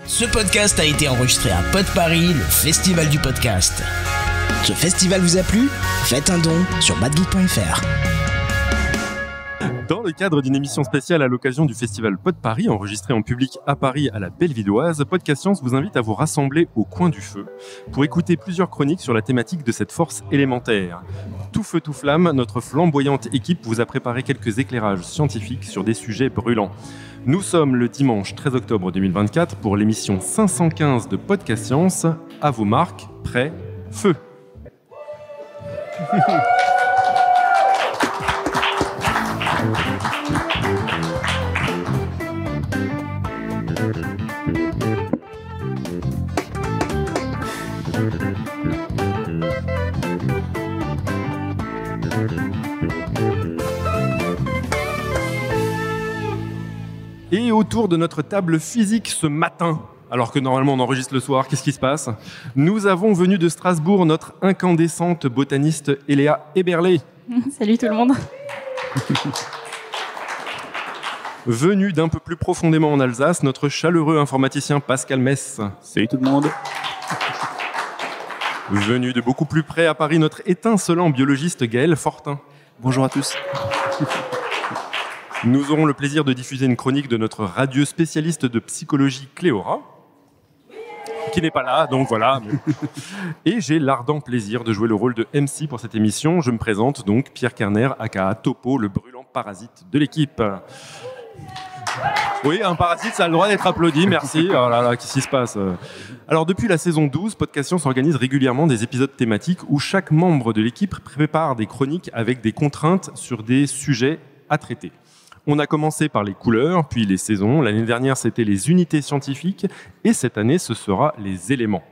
Ce podcast a été enregistré à Pod Paris, le festival du podcast. Ce festival vous a plu ? Faites un don sur badgeek.fr. Dans le cadre d'une émission spéciale à l'occasion du festival Pod Paris, enregistré en public à Paris à la Bellevilloise, Podcast Science vous invite à vous rassembler au coin du feu pour écouter plusieurs chroniques sur la thématique de cette force élémentaire. Tout feu, tout flamme, notre flamboyante équipe vous a préparé quelques éclairages scientifiques sur des sujets brûlants. Nous sommes le dimanche 13 octobre 2024 pour l'émission 515 de Podcast Science. À vos marques, prêts, feu. Et autour de notre table physique ce matin, alors que normalement on enregistre le soir, qu'est-ce qui se passe ? Nous avons venu de Strasbourg notre incandescente botaniste Eléa Eberlé. Salut tout le monde. Venu d'un peu plus profondément en Alsace, notre chaleureux informaticien Pascal Mess. Salut tout le monde. Venu de beaucoup plus près à Paris, notre étincelant biologiste Gaël Fortin. Bonjour à tous. Nous aurons le plaisir de diffuser une chronique de notre radieux spécialiste de psychologie Cléora, qui n'est pas là, donc voilà. Et j'ai l'ardent plaisir de jouer le rôle de MC pour cette émission. Je me présente donc Pierre Kerner, aka Topo, le brûlant parasite de l'équipe. Oui, un parasite, ça a le droit d'être applaudi, merci. Oh là là, qu'est-ce qui se passe ? Alors, depuis la saison 12, Podcast Science organise régulièrement des épisodes thématiques où chaque membre de l'équipe prépare des chroniques avec des contraintes sur des sujets à traiter. On a commencé par les couleurs, puis les saisons. L'année dernière, c'était les unités scientifiques. Et cette année, ce sera les éléments.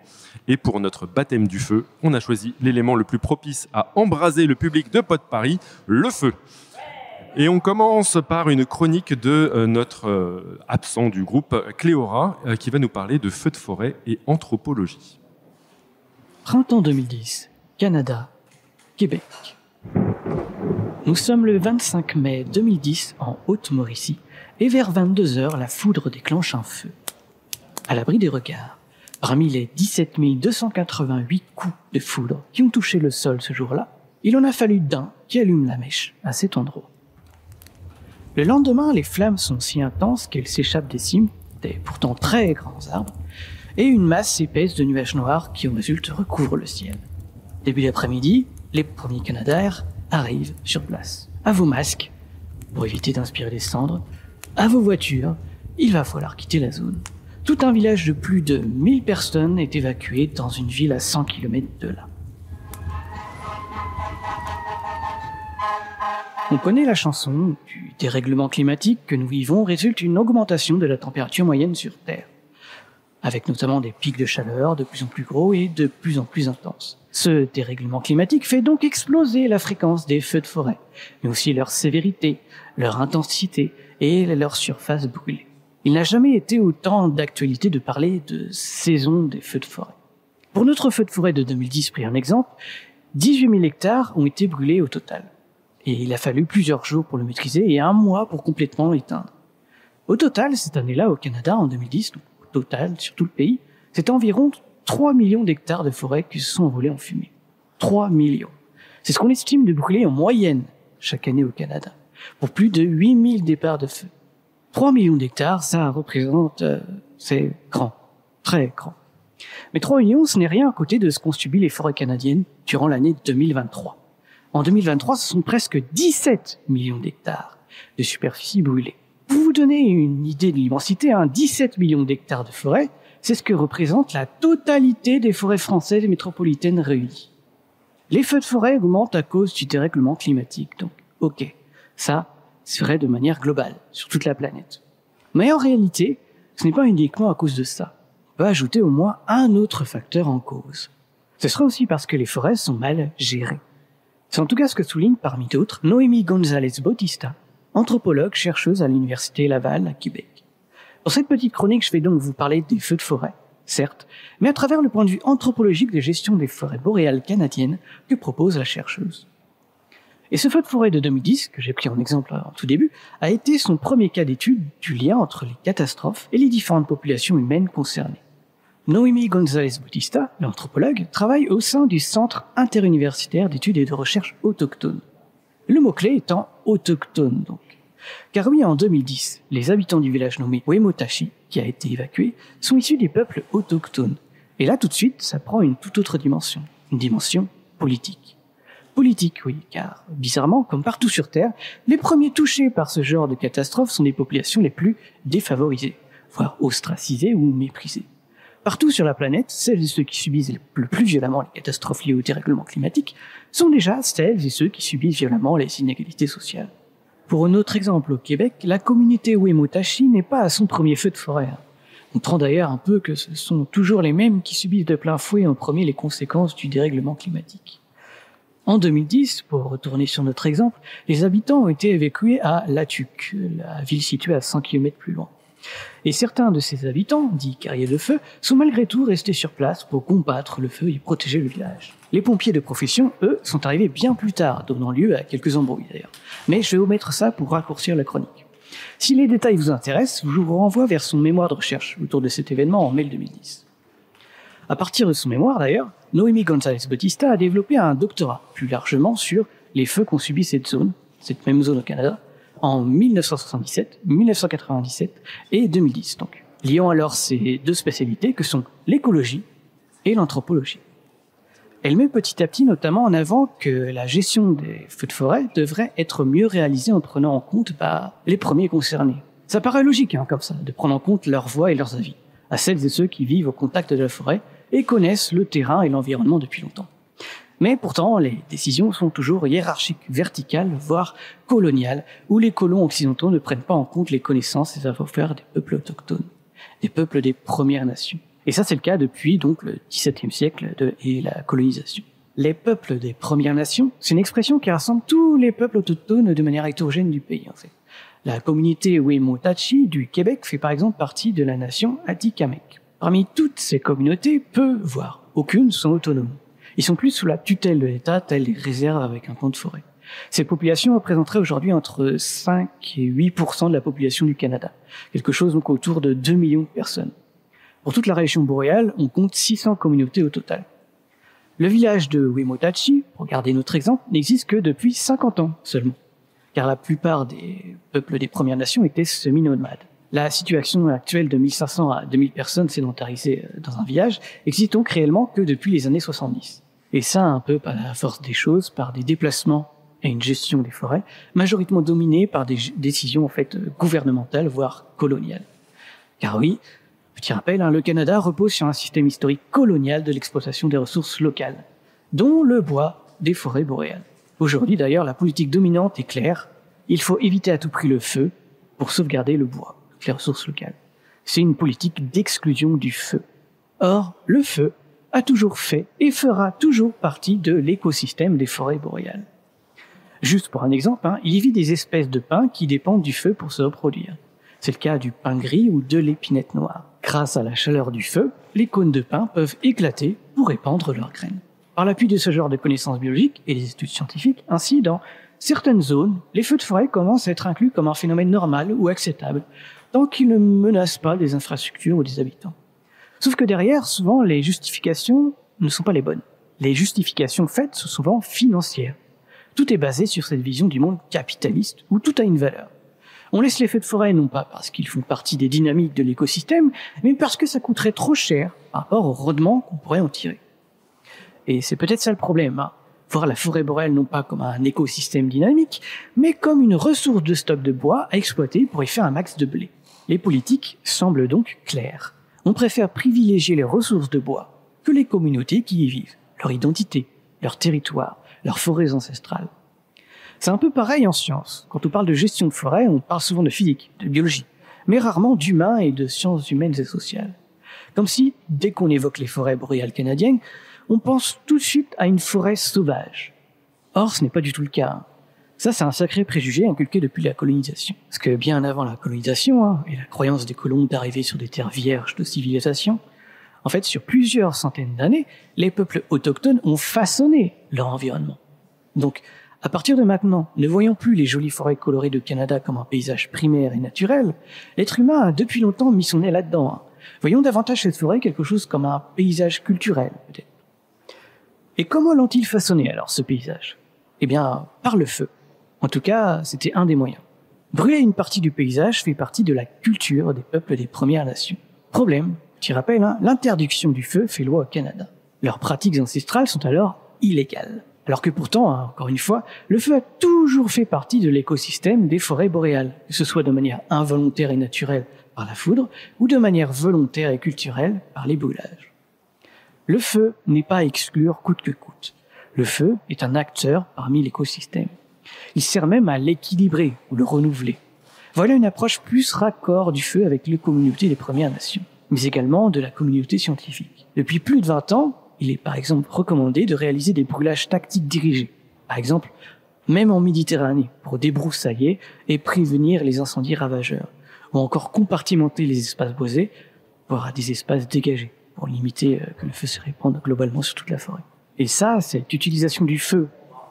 Et pour notre baptême du feu, on a choisi l'élément le plus propice à embraser le public de Pod Paris, le feu. Et on commence par une chronique de notre absent du groupe, Cléora, qui va nous parler de feux de forêt et anthropologie. Printemps 2010, Canada, Québec. Nous sommes le 25 mai 2010 en Haute-Mauricie et vers 22h, la foudre déclenche un feu. À l'abri des regards, parmi les 17 288 coups de foudre qui ont touché le sol ce jour-là, il en a fallu d'un qui allume la mèche à cet endroit. Le lendemain, les flammes sont si intenses qu'elles s'échappent des cimes, des pourtant très grands arbres, et une masse épaisse de nuages noirs qui en résulte recouvre le ciel. Début d'après-midi, les premiers Canadair arrivent sur place. À vos masques, pour éviter d'inspirer des cendres, à vos voitures, il va falloir quitter la zone. Tout un village de plus de 1000 personnes est évacué dans une ville à 100 km de là. On connaît la chanson, du dérèglement climatique que nous vivons résulte une augmentation de la température moyenne sur Terre, avec notamment des pics de chaleur de plus en plus gros et de plus en plus intenses. Ce dérèglement climatique fait donc exploser la fréquence des feux de forêt, mais aussi leur sévérité, leur intensité et leur surface brûlée. Il n'a jamais été autant d'actualité de parler de saison des feux de forêt. Pour notre feu de forêt de 2010, pris en exemple, 18 000 hectares ont été brûlés au total. Et il a fallu plusieurs jours pour le maîtriser et 1 mois pour complètement l'éteindre. Au total, cette année-là, au Canada, en 2010, donc au total, sur tout le pays, c'est environ 3 millions d'hectares de forêt qui se sont envolés en fumée. 3 millions. C'est ce qu'on estime de brûler en moyenne chaque année au Canada, pour plus de 8000 départs de feu. 3 millions d'hectares, ça représente... c'est grand. Très grand. Mais 3 millions, ce n'est rien à côté de ce qu'ont subi les forêts canadiennes durant l'année 2023. En 2023, ce sont presque 17 millions d'hectares de superficie brûlée. Pour vous donner une idée de l'immensité, 17 millions d'hectares de forêt, c'est ce que représente la totalité des forêts françaises et métropolitaines réunies. Les feux de forêt augmentent à cause du dérèglement climatique, donc ok, ça, c'est vrai de manière globale, sur toute la planète. Mais en réalité, ce n'est pas uniquement à cause de ça. On peut ajouter au moins un autre facteur en cause. Ce serait aussi parce que les forêts sont mal gérées. C'est en tout cas ce que souligne parmi d'autres Noémie González Bautista, anthropologue chercheuse à l'Université Laval à Québec. Dans cette petite chronique, je vais donc vous parler des feux de forêt, certes, mais à travers le point de vue anthropologique de gestion des forêts boréales canadiennes que propose la chercheuse. Et ce feu de forêt de 2010, que j'ai pris en exemple en tout début, a été son premier cas d'étude du lien entre les catastrophes et les différentes populations humaines concernées. Noémie González Bautista, l'anthropologue, travaille au sein du Centre interuniversitaire d'études et de recherche autochtones. Le mot-clé étant autochtone donc. Car oui, en 2010, les habitants du village nommé Wemotaci, qui a été évacué, sont issus des peuples autochtones. Et là, tout de suite, ça prend une toute autre dimension. Une dimension politique. Politique, oui, car, bizarrement, comme partout sur Terre, les premiers touchés par ce genre de catastrophe sont les populations les plus défavorisées, voire ostracisées ou méprisées. Partout sur la planète, celles et ceux qui subissent le plus violemment les catastrophes liées au dérèglement climatique sont déjà celles et ceux qui subissent violemment les inégalités sociales. Pour un autre exemple, au Québec, la communauté Wemotaci n'est pas à son premier feu de forêt. On prend d'ailleurs un peu que ce sont toujours les mêmes qui subissent de plein fouet en premier les conséquences du dérèglement climatique. En 2010, pour retourner sur notre exemple, les habitants ont été évacués à Latuque, la ville située à 100 km plus loin. Et certains de ces habitants, dits guerriers de feu, sont malgré tout restés sur place pour combattre le feu et protéger le village. Les pompiers de profession, eux, sont arrivés bien plus tard, donnant lieu à quelques embrouilles d'ailleurs. Mais je vais omettre ça pour raccourcir la chronique. Si les détails vous intéressent, je vous renvoie vers son mémoire de recherche autour de cet événement en mai 2010. À partir de son mémoire d'ailleurs, Noémie González Bautista a développé un doctorat, plus largement sur les feux qu'ont subi cette même zone au Canada, en 1977, 1997 et 2010 donc, liant alors ces deux spécialités que sont l'écologie et l'anthropologie. Elle met petit à petit notamment en avant que la gestion des feux de forêt devrait être mieux réalisée en prenant en compte les premiers concernés. Ça paraît logique comme ça, de prendre en compte leurs voix et leurs avis, à celles et ceux qui vivent au contact de la forêt et connaissent le terrain et l'environnement depuis longtemps. Mais pourtant, les décisions sont toujours hiérarchiques, verticales, voire coloniales, où les colons occidentaux ne prennent pas en compte les connaissances et savoir-faire des peuples autochtones, des peuples des Premières Nations. Et ça, c'est le cas depuis donc le XVIIe siècle et la colonisation. Les peuples des Premières Nations, c'est une expression qui rassemble tous les peuples autochtones de manière hétérogène du pays, en fait. La communauté Wemotaci du Québec fait par exemple partie de la nation Atikamekw. Parmi toutes ces communautés, peu, voire aucune, sont autonomes. Ils sont plus sous la tutelle de l'État, telles les réserves avec un plan de forêt. Ces populations représenteraient aujourd'hui entre 5 et 8% de la population du Canada, quelque chose donc autour de 2 millions de personnes. Pour toute la région boréale, on compte 600 communautés au total. Le village de Wemotaci, pour garder notre exemple, n'existe que depuis 50 ans seulement, car la plupart des peuples des Premières Nations étaient semi-nomades. La situation actuelle de 1500 à 2000 personnes sédentarisées dans un village existe donc réellement que depuis les années 70. Et ça, un peu par la force des choses, par des déplacements et une gestion des forêts, majoritairement dominée par des décisions en fait gouvernementales, voire coloniales. Car oui, petit rappel, le Canada repose sur un système historique colonial de l'exploitation des ressources locales, dont le bois des forêts boréales. Aujourd'hui d'ailleurs, la politique dominante est claire, il faut éviter à tout prix le feu pour sauvegarder le bois. Les ressources locales. C'est une politique d'exclusion du feu. Or, le feu a toujours fait et fera toujours partie de l'écosystème des forêts boréales. Juste pour un exemple, il y vit des espèces de pins qui dépendent du feu pour se reproduire. C'est le cas du pin gris ou de l'épinette noire. Grâce à la chaleur du feu, les cônes de pin peuvent éclater pour répandre leurs graines. Par l'appui de ce genre de connaissances biologiques et des études scientifiques, ainsi, dans certaines zones, les feux de forêt commencent à être inclus comme un phénomène normal ou acceptable, tant qu'ils ne menacent pas des infrastructures ou des habitants. Sauf que derrière, souvent, les justifications ne sont pas les bonnes. Les justifications faites sont souvent financières. Tout est basé sur cette vision du monde capitaliste où tout a une valeur. On laisse les feux de forêt non pas parce qu'ils font partie des dynamiques de l'écosystème, mais parce que ça coûterait trop cher par rapport au rendement qu'on pourrait en tirer. Et c'est peut-être ça le problème, voir la forêt boréale non pas comme un écosystème dynamique, mais comme une ressource de stock de bois à exploiter pour y faire un max de blé. Les politiques semblent donc claires. On préfère privilégier les ressources de bois que les communautés qui y vivent, leur identité, leur territoire, leurs forêts ancestrales. C'est un peu pareil en sciences. Quand on parle de gestion de forêt, on parle souvent de physique, de biologie, mais rarement d'humain et de sciences humaines et sociales. Comme si, dès qu'on évoque les forêts boréales canadiennes, on pense tout de suite à une forêt sauvage. Or, ce n'est pas du tout le cas. Ça, c'est un sacré préjugé inculqué depuis la colonisation. Parce que bien avant la colonisation, et la croyance des colons d'arriver sur des terres vierges de civilisation, en fait, sur plusieurs centaines d'années, les peuples autochtones ont façonné leur environnement. Donc, À partir de maintenant, ne voyant plus les jolies forêts colorées de Canada comme un paysage primaire et naturel, l'être humain a depuis longtemps mis son nez là-dedans. Voyons davantage cette forêt quelque chose comme un paysage culturel, peut-être. Et comment l'ont-ils façonné alors, ce paysage? Eh bien, par le feu. En tout cas, c'était un des moyens. Brûler une partie du paysage fait partie de la culture des peuples des Premières Nations. Problème, petit rappel, l'interdiction du feu fait loi au Canada. Leurs pratiques ancestrales sont alors illégales. Alors que pourtant, encore une fois, le feu a toujours fait partie de l'écosystème des forêts boréales, que ce soit de manière involontaire et naturelle par la foudre, ou de manière volontaire et culturelle par les brûlages. Le feu n'est pas à exclure coûte que coûte. Le feu est un acteur parmi l'écosystème. Il sert même à l'équilibrer ou le renouveler. Voilà une approche plus raccord du feu avec les communautés des Premières Nations, mais également de la communauté scientifique. Depuis plus de 20 ans, il est par exemple recommandé de réaliser des brûlages tactiques dirigés. Par exemple, même en Méditerranée, pour débroussailler et prévenir les incendies ravageurs. Ou encore compartimenter les espaces boisés, voire à des espaces dégagés, pour limiter que le feu se répande globalement sur toute la forêt. Et ça, cette utilisation du feu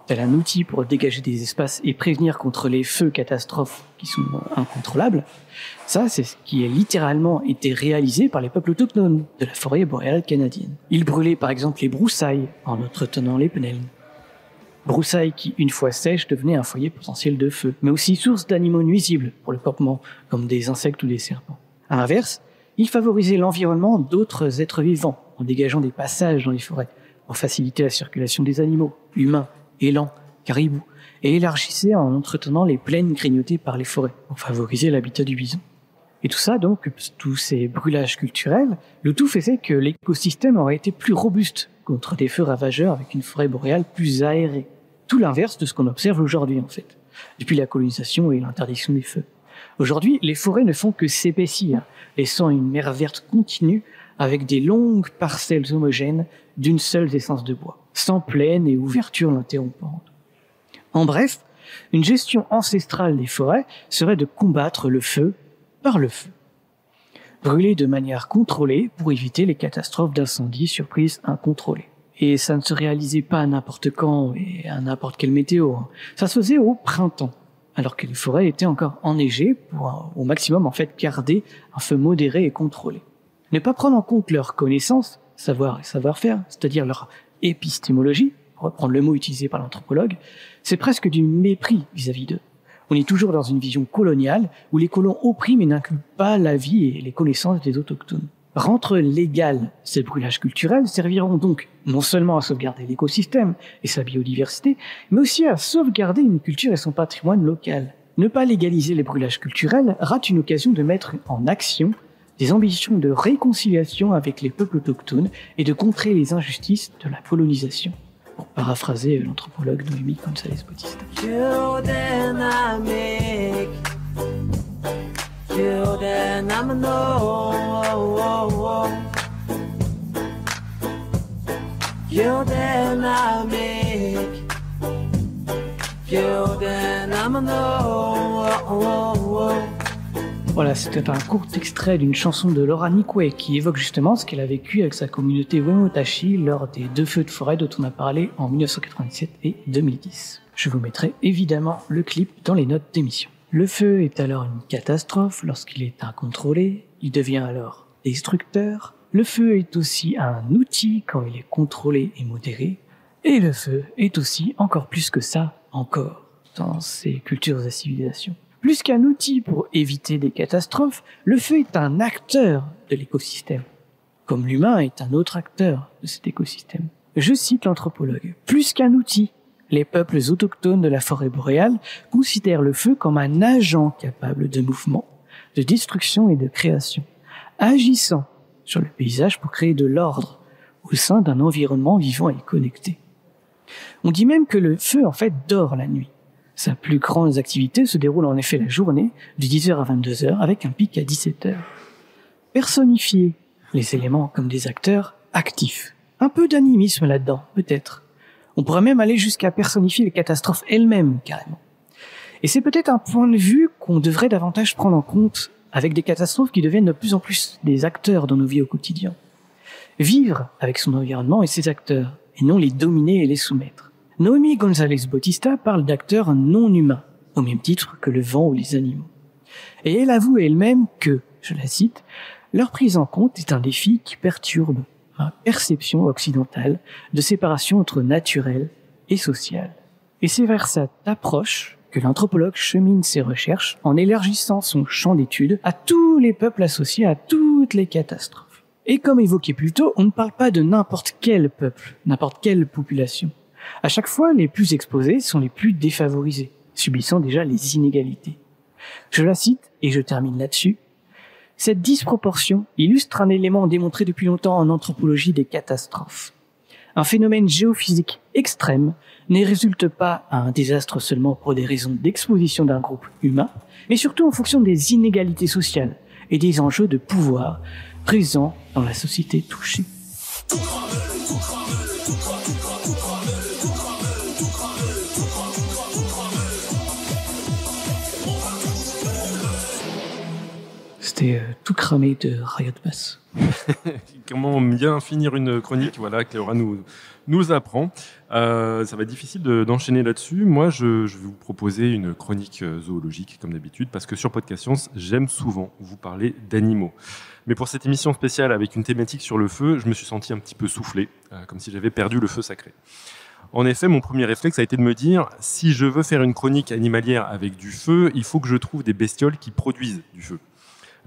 tel un outil pour dégager des espaces et prévenir contre les feux catastrophes qui sont incontrôlables, ça, c'est ce qui a littéralement été réalisé par les peuples autochtones de la forêt boréale canadienne. Ils brûlaient par exemple les broussailles en entretenant les penels. Broussailles qui, une fois sèches, devenaient un foyer potentiel de feu, mais aussi source d'animaux nuisibles pour le campement, comme des insectes ou des serpents. À l'inverse, ils favorisaient l'environnement d'autres êtres vivants en dégageant des passages dans les forêts pour faciliter la circulation des animaux, humains, élans, caribous, et élargissaient en entretenant les plaines grignotées par les forêts pour favoriser l'habitat du bison. Et tout ça, donc, tous ces brûlages culturels, le tout faisait que l'écosystème aurait été plus robuste contre des feux ravageurs avec une forêt boréale plus aérée. Tout l'inverse de ce qu'on observe aujourd'hui, en fait, depuis la colonisation et l'interdiction des feux. Aujourd'hui, les forêts ne font que s'épaissir, laissant une mer verte continue avec des longues parcelles homogènes d'une seule essence de bois, sans plaine et ouverture l'interrompante. En bref, une gestion ancestrale des forêts serait de combattre le feu par le feu. Brûler de manière contrôlée pour éviter les catastrophes d'incendie surprises incontrôlées. Et ça ne se réalisait pas à n'importe quand et à n'importe quelle météo. Ça se faisait au printemps, alors que les forêts étaient encore enneigées pour au maximum en fait garder un feu modéré et contrôlé. Ne pas prendre en compte leurs connaissances, savoir et savoir-faire, c'est-à-dire leur épistémologie, pour reprendre le mot utilisé par l'anthropologue, c'est presque du mépris vis-à-vis d'eux. On est toujours dans une vision coloniale où les colons oppriment et n'incluent pas la vie et les connaissances des autochtones. Rendre légal ces brûlages culturels serviront donc non seulement à sauvegarder l'écosystème et sa biodiversité, mais aussi à sauvegarder une culture et son patrimoine local. Ne pas légaliser les brûlages culturels rate une occasion de mettre en action des ambitions de réconciliation avec les peuples autochtones et de contrer les injustices de la colonisation. Pour paraphraser l'anthropologue Noémie González-Bautista. Voilà, c'était un court extrait d'une chanson de Laura Nikwe qui évoque justement ce qu'elle a vécu avec sa communauté Wemotaci lors des 2 feux de forêt dont on a parlé en 1997 et 2010. Je vous mettrai évidemment le clip dans les notes d'émission. Le feu est alors une catastrophe lorsqu'il est incontrôlé, il devient alors destructeur. Le feu est aussi un outil quand il est contrôlé et modéré. Et le feu est aussi, encore plus que ça, encore, dans ces cultures et civilisations. Plus qu'un outil pour éviter des catastrophes, le feu est un acteur de l'écosystème, comme l'humain est un autre acteur de cet écosystème. Je cite l'anthropologue. Plus qu'un outil, les peuples autochtones de la forêt boréale considèrent le feu comme un agent capable de mouvement, de destruction et de création, agissant sur le paysage pour créer de l'ordre au sein d'un environnement vivant et connecté. On dit même que le feu, en fait, dort la nuit. Sa plus grande activité se déroule en effet la journée, de 10h à 22h, avec un pic à 17h. Personnifier les éléments comme des acteurs actifs. Un peu d'animisme là-dedans, peut-être. On pourrait même aller jusqu'à personnifier les catastrophes elles-mêmes, carrément. Et c'est peut-être un point de vue qu'on devrait davantage prendre en compte avec des catastrophes qui deviennent de plus en plus des acteurs dans nos vies au quotidien. Vivre avec son environnement et ses acteurs, et non les dominer et les soumettre. Noémie González Bautista parle d'acteurs non humains, au même titre que le vent ou les animaux. Et elle avoue elle-même que, je la cite, leur prise en compte est un défi qui perturbe ma perception occidentale de séparation entre naturel et social. Et c'est vers cette approche que l'anthropologue chemine ses recherches en élargissant son champ d'études à tous les peuples associés à toutes les catastrophes. Et comme évoqué plus tôt, on ne parle pas de n'importe quel peuple, n'importe quelle population. À chaque fois, les plus exposés sont les plus défavorisés, subissant déjà les inégalités. Je la cite, et je termine là-dessus. Cette disproportion illustre un élément démontré depuis longtemps en anthropologie des catastrophes. Un phénomène géophysique extrême ne résulte pas à un désastre seulement pour des raisons d'exposition d'un groupe humain, mais surtout en fonction des inégalités sociales et des enjeux de pouvoir présents dans la société touchée. C'était tout cramé de Riot Bass. Comment bien finir une chronique, voilà, que Laura nous apprend. Ça va être difficile d'enchaîner là-dessus. Moi, je vais vous proposer une chronique zoologique, comme d'habitude, parce que sur Podcast Science, j'aime souvent vous parler d'animaux. Mais pour cette émission spéciale avec une thématique sur le feu, je me suis senti un petit peu soufflé, comme si j'avais perdu le feu sacré. En effet, mon premier réflexe a été de me dire, si je veux faire une chronique animalière avec du feu, il faut que je trouve des bestioles qui produisent du feu.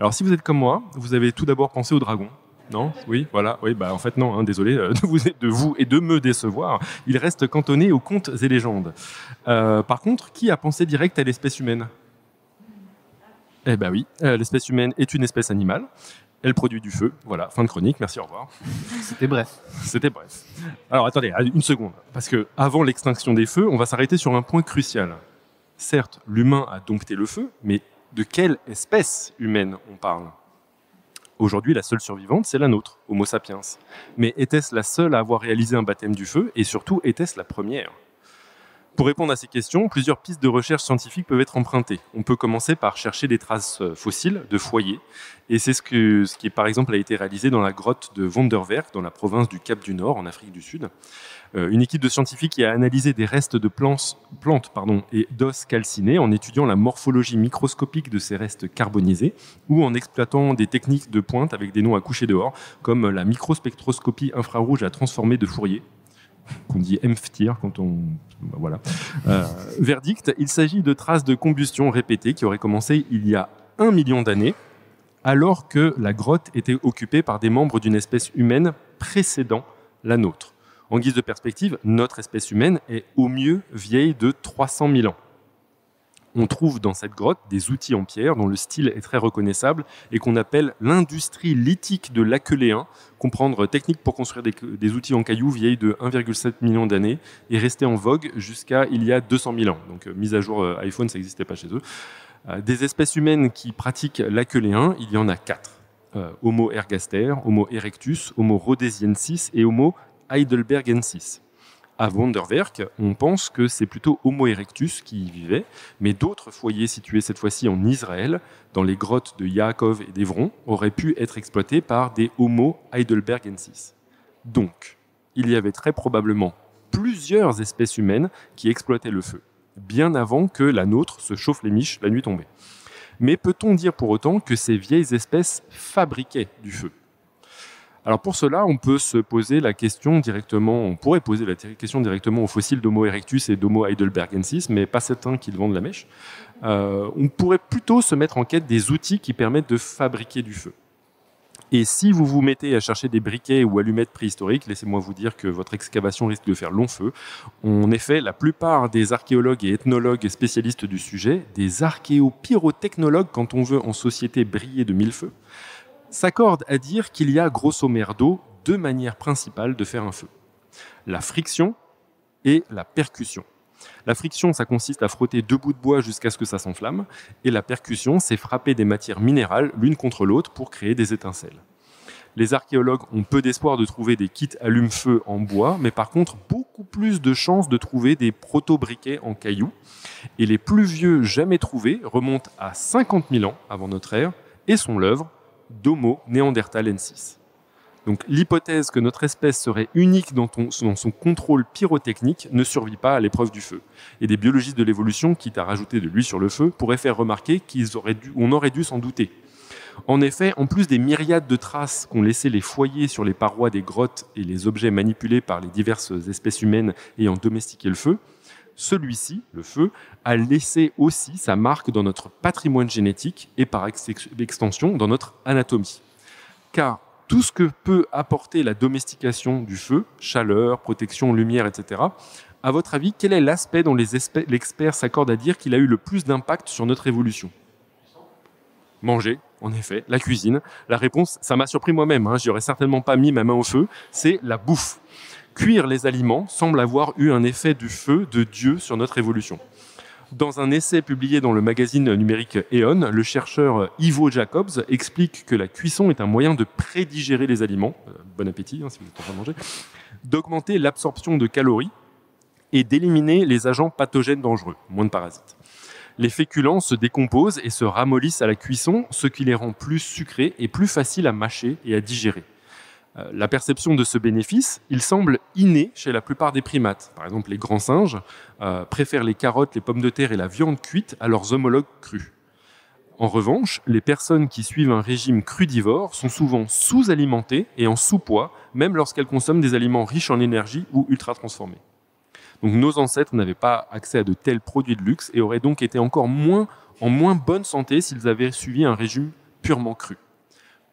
Alors, si vous êtes comme moi, vous avez tout d'abord pensé au dragon. Non ? Oui, voilà. Oui, bah en fait non. Désolé de vous et de me décevoir. Il reste cantonné aux contes et légendes. Par contre, qui a pensé direct à l'espèce humaine ? Eh ben oui, l'espèce humaine est une espèce animale. Elle produit du feu. Voilà, fin de chronique. Merci, au revoir. C'était bref. C'était bref. Alors attendez, une seconde, parce que avant l'extinction des feux, on va s'arrêter sur un point crucial. Certes, l'humain a dompté le feu, mais de quelle espèce humaine on parle ? Aujourd'hui, la seule survivante, c'est la nôtre, Homo sapiens. Mais était-ce la seule à avoir réalisé un baptême du feu ? Et surtout, était-ce la première ? Pour répondre à ces questions, plusieurs pistes de recherche scientifique peuvent être empruntées. On peut commencer par chercher des traces fossiles de foyers. Et c'est ce qui, par exemple, a été réalisé dans la grotte de Vonderwerk, dans la province du Cap du Nord, en Afrique du Sud. Une équipe de scientifiques qui a analysé des restes de plantes et d'os calcinés en étudiant la morphologie microscopique de ces restes carbonisés ou en exploitant des techniques de pointe avec des noms à coucher dehors, comme la microspectroscopie infrarouge à transformer de Fourier, qu'on dit MFTIR quand on... Voilà. Verdict, il s'agit de traces de combustion répétées qui auraient commencé il y a 1 million d'années, alors que la grotte était occupée par des membres d'une espèce humaine précédant la nôtre. En guise de perspective, notre espèce humaine est au mieux vieille de 300 000 ans. On trouve dans cette grotte des outils en pierre dont le style est très reconnaissable et qu'on appelle l'industrie lithique de l'Aqueléen, comprendre technique pour construire des outils en cailloux vieilles de 1,7 million d'années et restés en vogue jusqu'à il y a 200 000 ans. Donc mise à jour iPhone, ça n'existait pas chez eux. Des espèces humaines qui pratiquent l'Aqueléen, il y en a 4. Homo ergaster, Homo erectus, Homo rhodesiensis et Homo heidelbergensis. À Vonderwerk, on pense que c'est plutôt Homo erectus qui y vivait, mais d'autres foyers situés cette fois-ci en Israël, dans les grottes de Yaakov et d'Hébron, auraient pu être exploités par des Homo heidelbergensis. Donc, il y avait très probablement plusieurs espèces humaines qui exploitaient le feu, bien avant que la nôtre se chauffe les miches la nuit tombée. Mais peut-on dire pour autant que ces vieilles espèces fabriquaient du feu ? Alors pour cela, on pourrait poser la question directement aux fossiles d'Homo erectus et d'Homo heidelbergensis, mais pas certains qu'ils vendent la mèche. On pourrait plutôt se mettre en quête des outils qui permettent de fabriquer du feu. Et si vous vous mettez à chercher des briquets ou allumettes préhistoriques, laissez-moi vous dire que votre excavation risque de faire long feu. En effet, la plupart des archéologues et ethnologues spécialistes du sujet, des archéopyrotechnologues quand on veut en société briller de mille feux, s'accordent à dire qu'il y a grosso merdo 2 manières principales de faire un feu. La friction et la percussion. La friction, ça consiste à frotter 2 bouts de bois jusqu'à ce que ça s'enflamme, et la percussion, c'est frapper des matières minérales l'une contre l'autre pour créer des étincelles. Les archéologues ont peu d'espoir de trouver des kits allume-feu en bois, mais par contre beaucoup plus de chances de trouver des proto-briquets en cailloux, et les plus vieux jamais trouvés remontent à 50 000 ans avant notre ère et sont l'œuvre d'Homo neanderthalensis. Donc l'hypothèse que notre espèce serait unique dans son contrôle pyrotechnique ne survit pas à l'épreuve du feu. Et des biologistes de l'évolution, quitte à rajouter de l'huile sur le feu, pourraient faire remarquer qu'on aurait dû s'en douter. En effet, en plus des myriades de traces qu'ont laissées les foyers sur les parois des grottes et les objets manipulés par les diverses espèces humaines ayant domestiqué le feu, celui-ci, le feu, a laissé aussi sa marque dans notre patrimoine génétique et par extension dans notre anatomie. Car tout ce que peut apporter la domestication du feu, chaleur, protection, lumière, etc., à votre avis, quel est l'aspect dont les experts s'accordent à dire qu'il a eu le plus d'impact sur notre évolution ? Manger, en effet, la cuisine. La réponse, ça m'a surpris moi-même, j'y aurais certainement pas mis ma main au feu, c'est la bouffe. Cuire les aliments semble avoir eu un effet du feu de Dieu sur notre évolution. Dans un essai publié dans le magazine numérique Aeon, le chercheur Ivo Jacobs explique que la cuisson est un moyen de prédigérer les aliments, bon appétit si vous êtes en train de manger, d'augmenter l'absorption de calories et d'éliminer les agents pathogènes dangereux, moins de parasites. Les féculents se décomposent et se ramollissent à la cuisson, ce qui les rend plus sucrés et plus faciles à mâcher et à digérer. La perception de ce bénéfice, il semble inné chez la plupart des primates. Par exemple, les grands singes préfèrent les carottes, les pommes de terre et la viande cuite à leurs homologues crus. En revanche, les personnes qui suivent un régime crudivore sont souvent sous-alimentées et en sous-poids, même lorsqu'elles consomment des aliments riches en énergie ou ultra-transformés. Donc nos ancêtres n'avaient pas accès à de tels produits de luxe et auraient donc été encore en moins bonne santé s'ils avaient suivi un régime purement cru.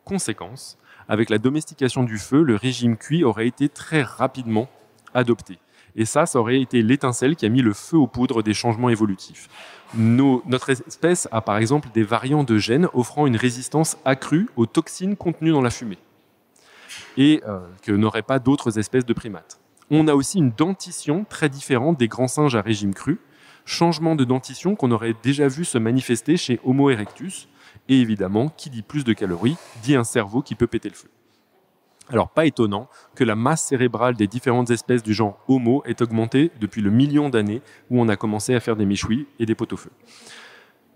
Conséquence, avec la domestication du feu, le régime cuit aurait été très rapidement adopté. Et ça aurait été l'étincelle qui a mis le feu aux poudres des changements évolutifs. Notre espèce a par exemple des variants de gènes offrant une résistance accrue aux toxines contenues dans la fumée et que n'auraient pas d'autres espèces de primates. On a aussi une dentition très différente des grands singes à régime cru, changement de dentition qu'on aurait déjà vu se manifester chez Homo erectus. Et évidemment, qui dit plus de calories, dit un cerveau qui peut péter le feu. Alors, pas étonnant que la masse cérébrale des différentes espèces du genre Homo ait augmenté depuis le million d'années où on a commencé à faire des méchouis et des pot-au-feu.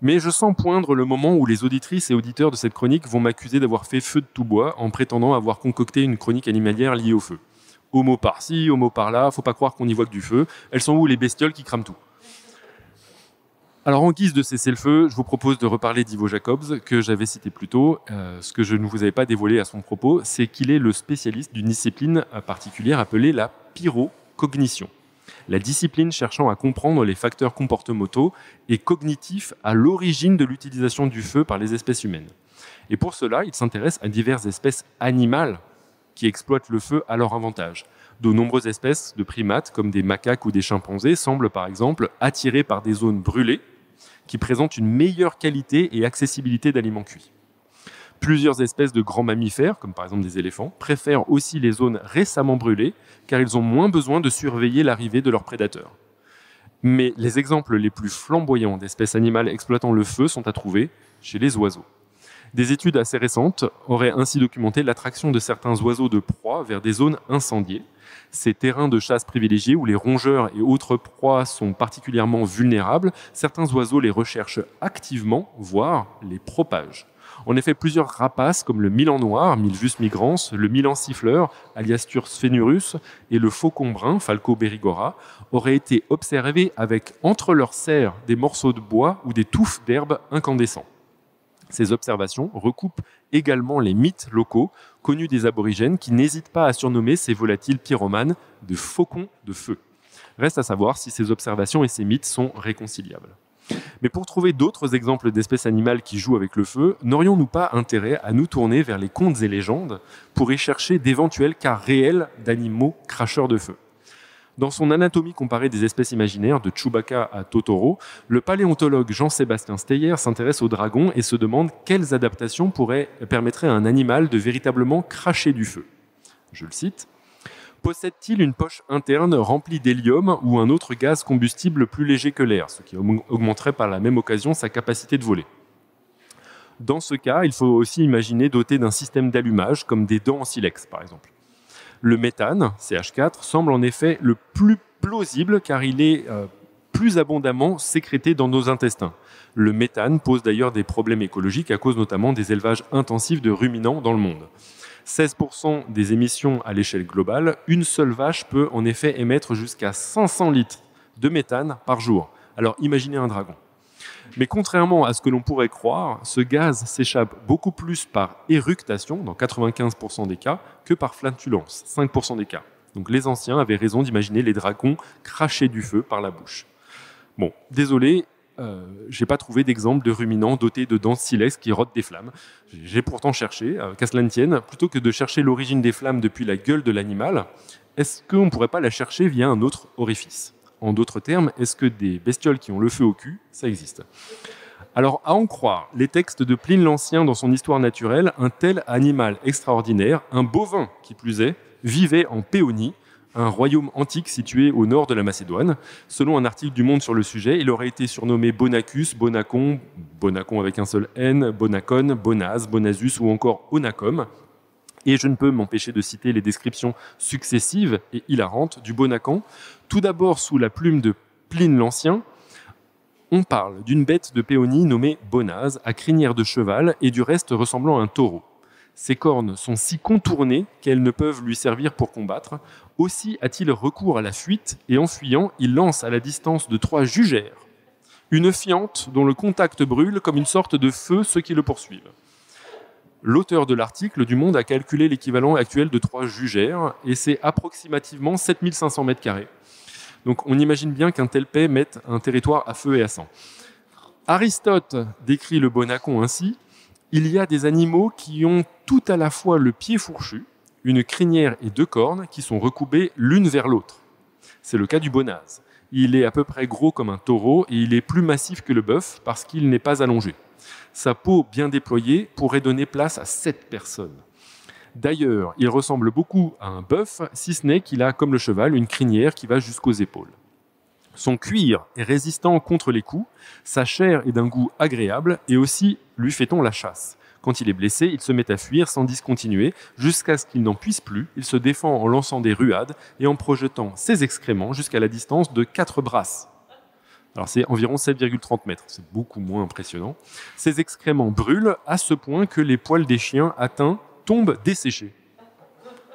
Mais je sens poindre le moment où les auditrices et auditeurs de cette chronique vont m'accuser d'avoir fait feu de tout bois en prétendant avoir concocté une chronique animalière liée au feu. Homo par-ci, homo par-là, faut pas croire qu'on y voit que du feu. Elles sont où les bestioles qui crament tout ? Alors en guise de cesser le feu, je vous propose de reparler d'Ivo Jacobs, que j'avais cité plus tôt. Ce que je ne vous avais pas dévoilé à son propos, c'est qu'il est le spécialiste d'une discipline particulière appelée la pyrocognition. La discipline cherchant à comprendre les facteurs comportementaux et cognitifs à l'origine de l'utilisation du feu par les espèces humaines. Et pour cela, il s'intéresse à diverses espèces animales qui exploitent le feu à leur avantage. De nombreuses espèces de primates, comme des macaques ou des chimpanzés, semblent par exemple attirées par des zones brûlées qui présentent une meilleure qualité et accessibilité d'aliments cuits. Plusieurs espèces de grands mammifères, comme par exemple des éléphants, préfèrent aussi les zones récemment brûlées car ils ont moins besoin de surveiller l'arrivée de leurs prédateurs. Mais les exemples les plus flamboyants d'espèces animales exploitant le feu sont à trouver chez les oiseaux. Des études assez récentes auraient ainsi documenté l'attraction de certains oiseaux de proie vers des zones incendiées, ces terrains de chasse privilégiés où les rongeurs et autres proies sont particulièrement vulnérables. Certains oiseaux les recherchent activement, voire les propagent. En effet, plusieurs rapaces comme le milan noir, Milvus migrans, le milan siffleur, Aliastur sphenurus, et le faucon brun, Falco berigora, auraient été observés avec entre leurs serres des morceaux de bois ou des touffes d'herbe incandescents. Ces observations recoupent également les mythes locaux connus des aborigènes qui n'hésitent pas à surnommer ces volatiles pyromanes de faucons de feu. Reste à savoir si ces observations et ces mythes sont réconciliables. Mais pour trouver d'autres exemples d'espèces animales qui jouent avec le feu, n'aurions-nous pas intérêt à nous tourner vers les contes et légendes pour y chercher d'éventuels cas réels d'animaux cracheurs de feu ? Dans son anatomie comparée des espèces imaginaires, de Chewbacca à Totoro, le paléontologue Jean-Sébastien Steyer s'intéresse aux dragons et se demande quelles adaptations permettraient à un animal de véritablement cracher du feu. Je le cite. « Possède-t-il une poche interne remplie d'hélium ou un autre gaz combustible plus léger que l'air, ce qui augmenterait par la même occasion sa capacité de voler ? Dans ce cas, il faut aussi imaginer doté d'un système d'allumage, comme des dents en silex par exemple. Le méthane, CH4, semble en effet le plus plausible car il est plus abondamment sécrété dans nos intestins. Le méthane pose d'ailleurs des problèmes écologiques à cause notamment des élevages intensifs de ruminants dans le monde. 16% des émissions à l'échelle globale, une seule vache peut en effet émettre jusqu'à 500 litres de méthane par jour. Alors imaginez un dragon. Mais contrairement à ce que l'on pourrait croire, ce gaz s'échappe beaucoup plus par éructation, dans 95% des cas, que par flatulence, 5% des cas. Donc les anciens avaient raison d'imaginer les dragons cracher du feu par la bouche. Bon, désolé, j'ai pas trouvé d'exemple de ruminants dotés de dents de silex qui rôtent des flammes. J'ai pourtant cherché, qu'à cela ne tienne, plutôt que de chercher l'origine des flammes depuis la gueule de l'animal, est-ce qu'on ne pourrait pas la chercher via un autre orifice ? En d'autres termes, est-ce que des bestioles qui ont le feu au cul, ça existe ? Alors, à en croire les textes de Pline l'Ancien dans son Histoire naturelle, un tel animal extraordinaire, un bovin qui plus est, vivait en Péonie, un royaume antique situé au nord de la Macédoine. Selon un article du Monde sur le sujet, il aurait été surnommé Bonacus, Bonacon, Bonacon avec un seul N, Bonacon, Bonaz, Bonazus ou encore Onacom. Et je ne peux m'empêcher de citer les descriptions successives et hilarantes du Bonacan. Tout d'abord, sous la plume de Pline l'Ancien, on parle d'une bête de Péonie nommée Bonaz, à crinière de cheval et du reste ressemblant à un taureau. Ses cornes sont si contournées qu'elles ne peuvent lui servir pour combattre. Aussi a-t-il recours à la fuite et en fuyant, il lance à la distance de 3 jugères une fiente dont le contact brûle comme une sorte de feu ceux qui le poursuivent. L'auteur de l'article du Monde a calculé l'équivalent actuel de 3 jugères et c'est approximativement 7500 mètres carrés. Donc on imagine bien qu'un tel paix mette un territoire à feu et à sang. Aristote décrit le Bonacon ainsi: il y a des animaux qui ont tout à la fois le pied fourchu, une crinière et 2 cornes qui sont recoupées l'une vers l'autre. C'est le cas du Bonaz. Il est à peu près gros comme un taureau et il est plus massif que le bœuf parce qu'il n'est pas allongé. Sa peau bien déployée pourrait donner place à 7 personnes. D'ailleurs, il ressemble beaucoup à un bœuf, si ce n'est qu'il a, comme le cheval, une crinière qui va jusqu'aux épaules. Son cuir est résistant contre les coups, sa chair est d'un goût agréable et aussi lui fait-on la chasse. Quand il est blessé, il se met à fuir sans discontinuer, jusqu'à ce qu'il n'en puisse plus. Il se défend en lançant des ruades et en projetant ses excréments jusqu'à la distance de 4 brasses. Alors c'est environ 7,30 mètres, c'est beaucoup moins impressionnant. Ces excréments brûlent à ce point que les poils des chiens atteints tombent desséchés.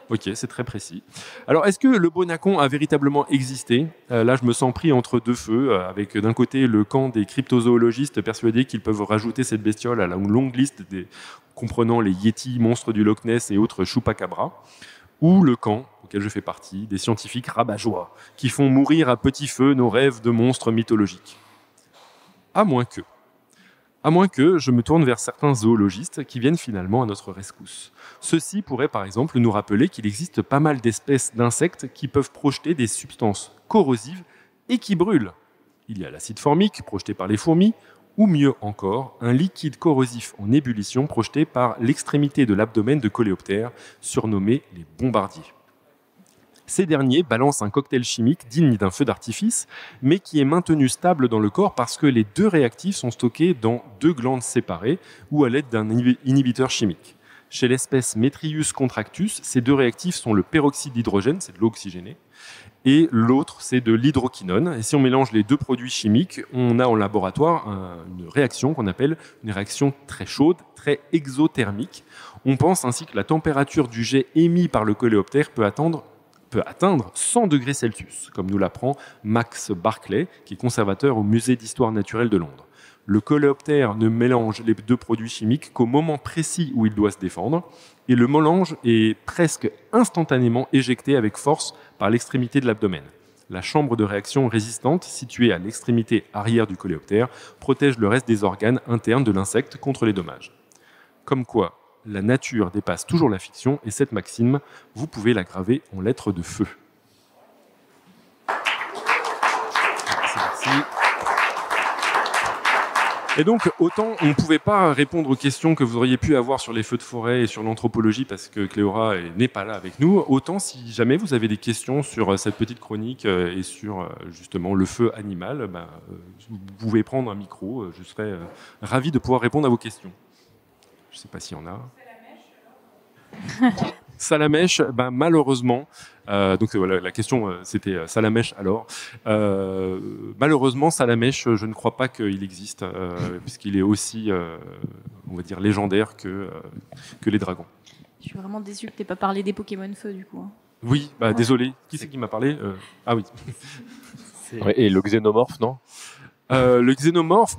Ok, c'est très précis. Alors, est-ce que le Bonacon a véritablement existé ? Là, je me sens pris entre 2 feux, avec d'un côté le camp des cryptozoologistes persuadés qu'ils peuvent rajouter cette bestiole à la longue liste comprenant les yétis, monstres du Loch Ness et autres chupacabras, ou le camp, auquel je fais partie, des scientifiques rabat-joie, qui font mourir à petit feu nos rêves de monstres mythologiques. À moins que je me tourne vers certains zoologistes qui viennent finalement à notre rescousse. Ceux-ci pourraient par exemple nous rappeler qu'il existe pas mal d'espèces d'insectes qui peuvent projeter des substances corrosives et qui brûlent. Il y a l'acide formique projeté par les fourmis, ou mieux encore, un liquide corrosif en ébullition projeté par l'extrémité de l'abdomen de coléoptères, surnommés les bombardiers. Ces derniers balancent un cocktail chimique digne d'un feu d'artifice, mais qui est maintenu stable dans le corps parce que les 2 réactifs sont stockés dans 2 glandes séparées ou à l'aide d'un inhibiteur chimique. Chez l'espèce Metrius contractus, ces 2 réactifs sont le peroxyde d'hydrogène, c'est de l'eau oxygénée, et l'autre, c'est de l'hydroquinone. Et si on mélange les 2 produits chimiques, on a en laboratoire une réaction qu'on appelle une réaction très chaude, très exothermique. On pense ainsi que la température du jet émis par le coléoptère peut atteindre 100 degrés Celsius, comme nous l'apprend Max Barclay, qui est conservateur au Musée d'histoire naturelle de Londres. Le coléoptère ne mélange les 2 produits chimiques qu'au moment précis où il doit se défendre, et le mélange est presque instantanément éjecté avec force par l'extrémité de l'abdomen. La chambre de réaction résistante, située à l'extrémité arrière du coléoptère, protège le reste des organes internes de l'insecte contre les dommages. Comme quoi, la nature dépasse toujours la fiction, et cette maxime, vous pouvez la graver en lettres de feu. Merci. Et donc, autant on ne pouvait pas répondre aux questions que vous auriez pu avoir sur les feux de forêt et sur l'anthropologie parce que Cléora n'est pas là avec nous, autant si jamais vous avez des questions sur cette petite chronique et sur justement le feu animal, vous pouvez prendre un micro, je serais ravi de pouvoir répondre à vos questions. Je ne sais pas s'il y en a. Salamèche, malheureusement, donc voilà, la question c'était Salamèche alors. Malheureusement, Salamèche, je ne crois pas qu'il existe, puisqu'il est aussi, on va dire, légendaire que les dragons. Je suis vraiment déçue que tu n'aies pas parlé des Pokémon Feu, du coup. Oui, désolé. Qui c'est qui m'a parlé Ah oui. Ouais, et le xénomorphe, non? Le xénomorphe,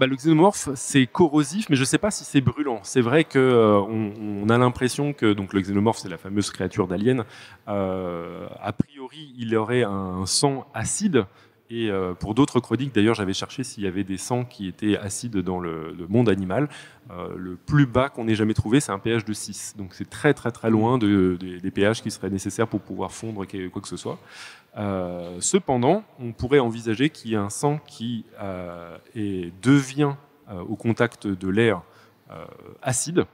c'est corrosif, mais je ne sais pas si c'est brûlant. C'est vrai que on a l'impression que donc le xénomorphe, c'est la fameuse créature d'Alien. A priori, il aurait un sang acide. Et pour d'autres chroniques, d'ailleurs, j'avais cherché s'il y avait des sangs qui étaient acides dans le monde animal. Le plus bas qu'on ait jamais trouvé, c'est un pH de 6. Donc c'est très très très loin des pH qui seraient nécessaires pour pouvoir fondre quoi que ce soit. Cependant, on pourrait envisager qu'il y ait un sang qui devient au contact de l'air acide,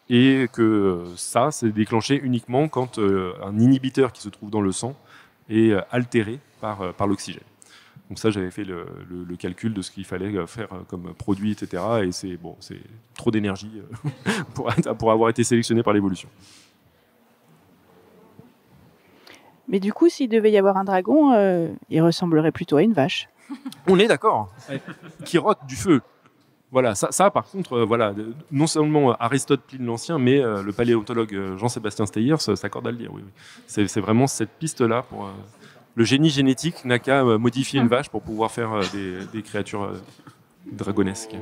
et que ça, c'est déclenché uniquement quand un inhibiteur qui se trouve dans le sang est altéré par l'oxygène. Donc ça, j'avais fait le calcul de ce qu'il fallait faire comme produit, etc. Et c'est trop d'énergie pour avoir été sélectionné par l'évolution. Mais du coup, s'il devait y avoir un dragon, il ressemblerait plutôt à une vache. On est d'accord. Qui rote du feu. Voilà, ça par contre, non seulement Aristote, Pline l'Ancien, mais le paléontologue Jean-Sébastien Steyer s'accorde à le dire. Oui. C'est vraiment cette piste-là pour... le génie génétique n'a qu'à modifier une vache pour pouvoir faire des créatures dragonesques.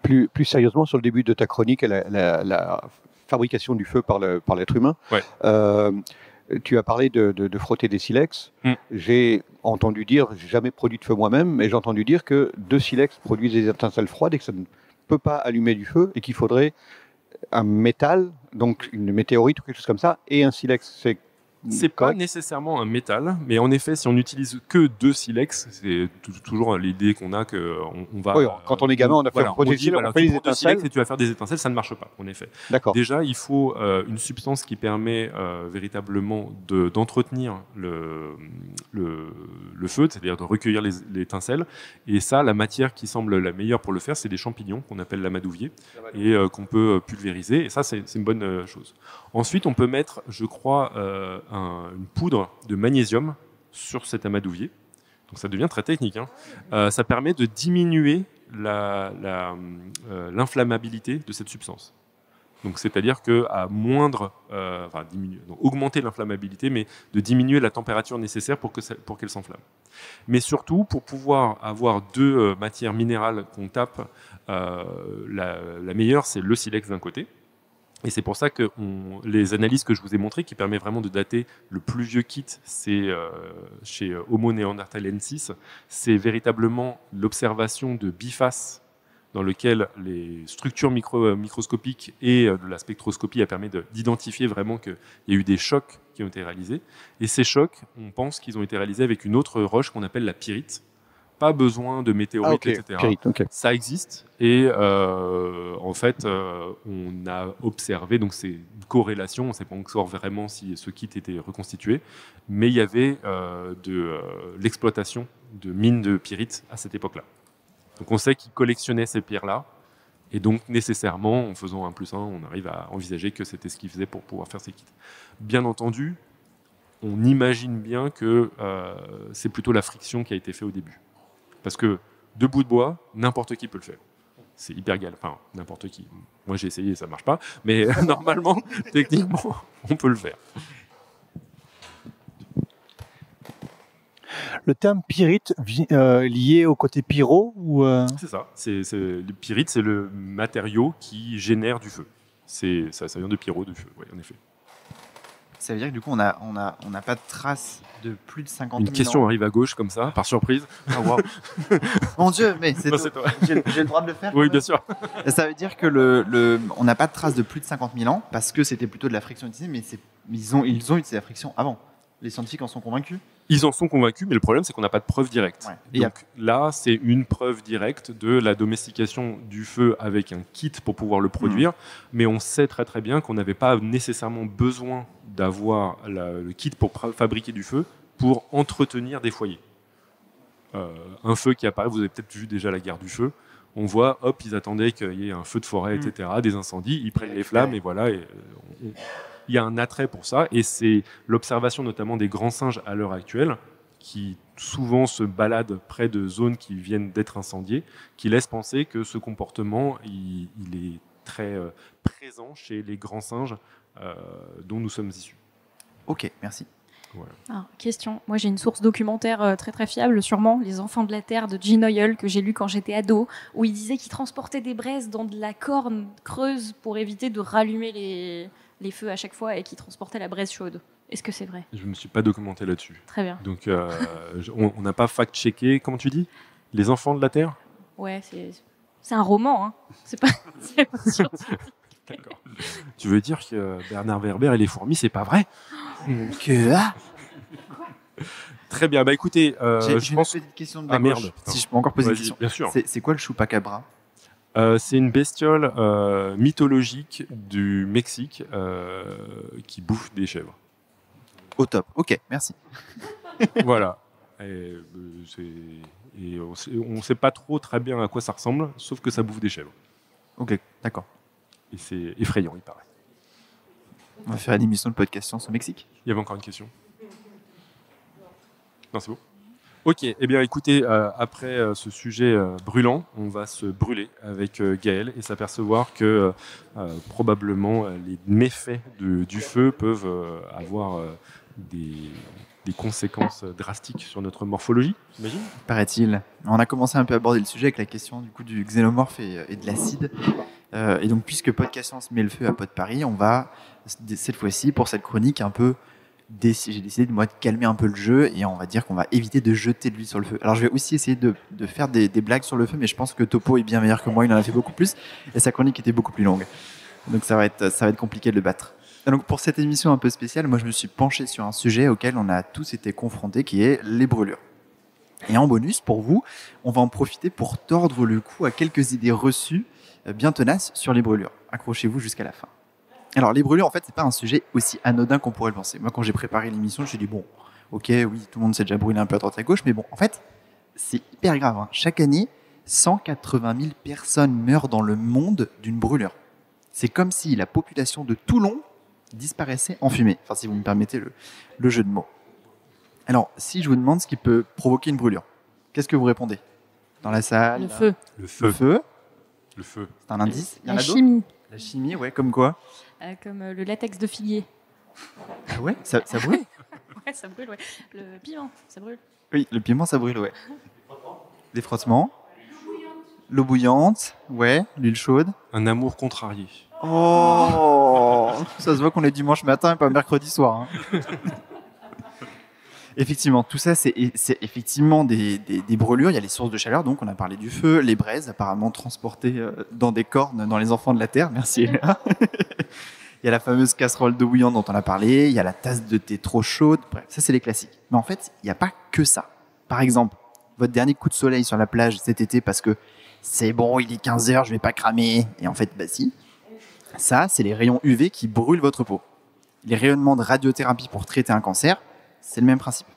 Plus sérieusement, sur le début de ta chronique, la fabrication du feu par l'être humain, ouais. Tu as parlé de frotter des silex. J'ai entendu dire, j'ai jamais produit de feu moi-même, mais j'ai entendu dire que 2 silex produisent des étincelles froides et que ça ne peut pas allumer du feu et qu'il faudrait un métal, donc une météorite ou quelque chose comme ça, et un silex. C'est pas nécessairement un métal, mais en effet, si on n'utilise que 2 silex, c'est toujours l'idée qu'on a qu'on va. Oui, quand on est gamin, on a fait un projet, on fait des étincelles. Silex et tu vas faire des étincelles, ça ne marche pas, en effet. D'accord. Déjà, il faut une substance qui permet véritablement d'entretenir le feu, c'est-à-dire de recueillir l'étincelle. Et ça, la matière qui semble la meilleure pour le faire, c'est des champignons qu'on appelle l'amadouvier et qu'on peut pulvériser. Et ça, c'est une bonne chose. Ensuite, on peut mettre, je crois, une poudre de magnésium sur cet amadouvier. Donc ça devient très technique. Ça permet de diminuer l'inflammabilité de cette substance. Donc c'est-à-dire qu'à augmenter l'inflammabilité, mais de diminuer la température nécessaire pour qu'elle s'enflamme. Mais surtout, pour pouvoir avoir 2 matières minérales qu'on tape, la meilleure, c'est le silex d'un côté. Et c'est pour ça que les analyses que je vous ai montrées, qui permettent vraiment de dater le plus vieux kit, c'est chez Homo neanderthalensis, c'est véritablement l'observation de bifaces dans lequel les structures microscopiques et de la spectroscopie a permis d'identifier vraiment qu'il y a eu des chocs qui ont été réalisés. Et ces chocs, on pense qu'ils ont été réalisés avec une autre roche qu'on appelle la pyrite. Pas besoin de météorites, etc. Okay. Ça existe et en fait, on a observé, donc c'est une corrélation, on ne sait pas encore vraiment si ce kit était reconstitué, mais il y avait de l'exploitation de mines de pyrite à cette époque-là. Donc on sait qu'ils collectionnaient ces pierres-là, et donc nécessairement, en faisant 1+1, on arrive à envisager que c'était ce qu'ils faisaient pour pouvoir faire ces kits. Bien entendu, on imagine bien que c'est plutôt la friction qui a été faite au début. Parce que 2 bouts de bois, n'importe qui peut le faire. C'est hyper galère. Enfin, n'importe qui. Moi, j'ai essayé, ça ne marche pas. Mais normalement, techniquement, on peut le faire. Le terme pyrite lié au côté pyro ou C'est ça. Le pyrite, c'est le matériau qui génère du feu. Ça vient de pyro, du feu, oui, en effet. Ça veut dire que du coup, on n'a pas de traces de plus de 50 000 ans. Une question arrive à gauche comme ça, par surprise. Oh, wow. Mon Dieu, mais c'est toi. J'ai le droit de le faire. Oui, bien sûr. Ça veut dire que on n'a pas de traces de plus de 50 000 ans parce que c'était plutôt de la friction utilisée, mais ils ont utilisé la friction avant. Les scientifiques en sont convaincus? Ils en sont convaincus, mais le problème, c'est qu'on n'a pas de preuve directe. Ouais. Donc là, c'est une preuve directe de la domestication du feu avec un kit pour pouvoir le produire, mais on sait très très bien qu'on n'avait pas nécessairement besoin d'avoir le kit pour fabriquer du feu pour entretenir des foyers. Un feu qui apparaît, vous avez peut-être vu déjà la guerre du feu, on voit, hop, ils attendaient qu'il y ait un feu de forêt, etc., des incendies, ils prennent les flammes, et voilà... Il y a un attrait pour ça, et c'est l'observation notamment des grands singes à l'heure actuelle, qui souvent se baladent près de zones qui viennent d'être incendiées, qui laissent penser que ce comportement, il est très présent chez les grands singes dont nous sommes issus. Ok, merci. Voilà. Alors, question. Moi, j'ai une source documentaire très très fiable, sûrement, Les Enfants de la Terre de Gene Hoyle, que j'ai lu quand j'étais ado, où il disait qu'il transportait des braises dans de la corne creuse pour éviter de rallumer les feux à chaque fois et qu'il transportait la braise chaude. Est-ce que c'est vrai? Je ne me suis pas documenté là-dessus. Très bien. Donc, on n'a pas fact-checké. Comment tu dis? Les Enfants de la Terre? Ouais, c'est un roman, hein. C'est pas scientifique. D'accord. Tu veux dire que Bernard Werber et les fourmis, c'est pas vrai? Très bien. Bah écoutez, J'ai je une pense. petite question de Ah la merde. gauche, si je peux encore poser une Vas-y, question. bien sûr. C'est quoi le chupacabra? C'est une bestiole mythologique du Mexique qui bouffe des chèvres. Au top. Ok, merci. Voilà. Et on ne sait pas trop très bien à quoi ça ressemble, sauf que ça bouffe des chèvres. Ok, d'accord. Et c'est effrayant, il paraît. On va faire une émission de podcast science au Mexique. Il y avait encore une question? Non, c'est bon. Ok, eh bien écoutez, après ce sujet brûlant, on va se brûler avec Gaël et s'apercevoir que probablement les méfaits du feu peuvent avoir des conséquences drastiques sur notre morphologie, j'imagine. Paraît-il. On a commencé un peu à aborder le sujet avec la question du coup du xénomorphe et de l'acide. Et donc, puisque Podcast Science met le feu à Pod Paris, on va, cette fois-ci, pour cette chronique, j'ai décidé de calmer un peu le jeu et on va dire qu'on va éviter de jeter de l'huile sur le feu. Alors, je vais aussi essayer de faire des blagues sur le feu, mais je pense que Topo est bien meilleur que moi, il en a fait beaucoup plus et sa chronique était beaucoup plus longue. Donc, ça va être compliqué de le battre. Et donc, pour cette émission un peu spéciale, moi, je me suis penché sur un sujet auquel on a tous été confrontés, qui est les brûlures. Et en bonus, pour vous, on va en profiter pour tordre le cou à quelques idées reçues bien tenaces sur les brûlures. Accrochez-vous jusqu'à la fin. Alors, les brûlures, en fait, c'est pas un sujet aussi anodin qu'on pourrait le penser. Moi, quand j'ai préparé l'émission, je me suis dit, bon, ok, oui, tout le monde s'est déjà brûlé un peu à droite à gauche, mais bon, en fait, c'est hyper grave. Hein. Chaque année, 180 000 personnes meurent dans le monde d'une brûlure. C'est comme si la population de Toulon disparaissait en fumée. Enfin, si vous me permettez le jeu de mots. Alors, si je vous demande ce qui peut provoquer une brûlure, qu'est-ce que vous répondez? Dans la salle? Le feu. Le feu. Le feu. Le feu. C'est un indice? La chimie. La chimie, ouais, comme quoi? Comme le latex de figuier. Ah ouais, ça brûle? Ouais, ça brûle, ouais. Le piment, ça brûle. Oui, le piment, ça brûle, ouais. Les frottements. L'eau bouillante, ouais. L'huile chaude. Un amour contrarié. Oh, ça se voit qu'on est dimanche matin et pas mercredi soir. Hein. Effectivement, tout ça, c'est effectivement des brûlures. Il y a les sources de chaleur, donc on a parlé du feu, les braises, apparemment transportées dans des cornes dans les enfants de la Terre. Merci, Léa. Il y a la fameuse casserole d'eau bouillante dont on a parlé. Il y a la tasse de thé trop chaude. Bref, ça, c'est les classiques. Mais en fait, il n'y a pas que ça. Par exemple, votre dernier coup de soleil sur la plage cet été parce que c'est bon, il est 15h, je vais pas cramer. Et en fait, bah si. Ça, c'est les rayons UV qui brûlent votre peau. Les rayonnements de radiothérapie pour traiter un cancer, c'est le même principe.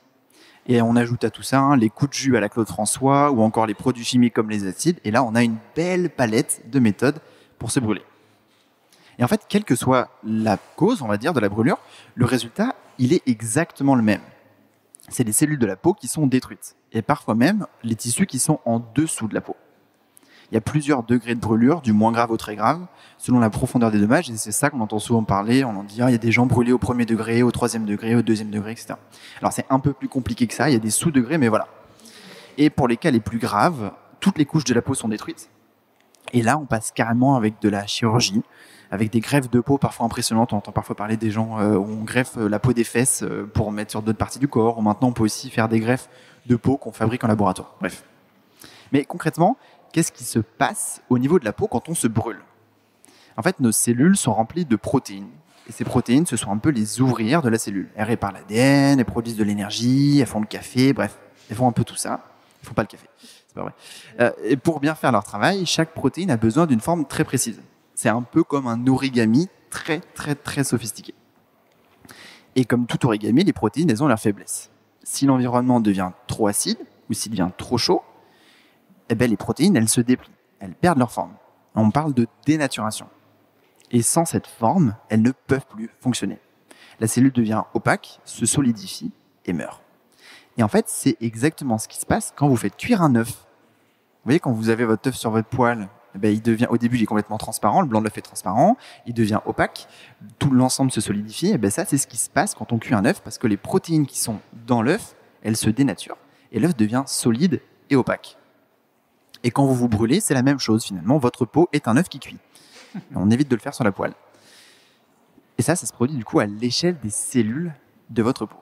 Et on ajoute à tout ça les coups de jus à la Claude François ou encore les produits chimiques comme les acides. Et là, on a une belle palette de méthodes pour se brûler. Et en fait, quelle que soit la cause, on va dire, de la brûlure, le résultat, il est exactement le même. C'est les cellules de la peau qui sont détruites. Et parfois même, les tissus qui sont en dessous de la peau. Il y a plusieurs degrés de brûlure, du moins grave au très grave, selon la profondeur des dommages. Et c'est ça qu'on entend souvent parler. On en dit, il y a des gens brûlés au 1er degré, au 3e degré, au 2e degré, etc. Alors c'est un peu plus compliqué que ça. Il y a des sous-degrés, mais voilà. Et pour les cas les plus graves, toutes les couches de la peau sont détruites. Et là, on passe carrément avec de la chirurgie, avec des greffes de peau parfois impressionnantes. On entend parfois parler des gens où on greffe la peau des fesses pour mettre sur d'autres parties du corps. Ou maintenant, on peut aussi faire des greffes de peau qu'on fabrique en laboratoire. Bref. Mais concrètement, qu'est-ce qui se passe au niveau de la peau quand on se brûle? En fait, nos cellules sont remplies de protéines. Et ces protéines, ce sont un peu les ouvrières de la cellule. Elles réparent l'ADN, elles produisent de l'énergie, elles font le café, bref, elles font un peu tout ça. Elles font pas le café, c'est pas vrai. Et pour bien faire leur travail, chaque protéine a besoin d'une forme très précise. C'est un peu comme un origami très, très, très sophistiqué. Et comme tout origami, les protéines, elles ont leur faiblesse. Si l'environnement devient trop acide ou s'il devient trop chaud, eh ben, les protéines, elles se déplient, elles perdent leur forme. On parle de dénaturation. Et sans cette forme, elles ne peuvent plus fonctionner. La cellule devient opaque, se solidifie et meurt. Et en fait, c'est exactement ce qui se passe quand vous faites cuire un œuf. Vous voyez, quand vous avez votre œuf sur votre poêle au début, il est complètement transparent, le blanc de l'œuf est transparent, il devient opaque, tout l'ensemble se solidifie. Et ça, c'est ce qui se passe quand on cuit un œuf, parce que les protéines qui sont dans l'œuf, elles se dénaturent, et l'œuf devient solide et opaque. Et quand vous vous brûlez, c'est la même chose finalement, votre peau est un œuf qui cuit. On évite de le faire sur la poêle. Et ça se produit du coup à l'échelle des cellules de votre peau.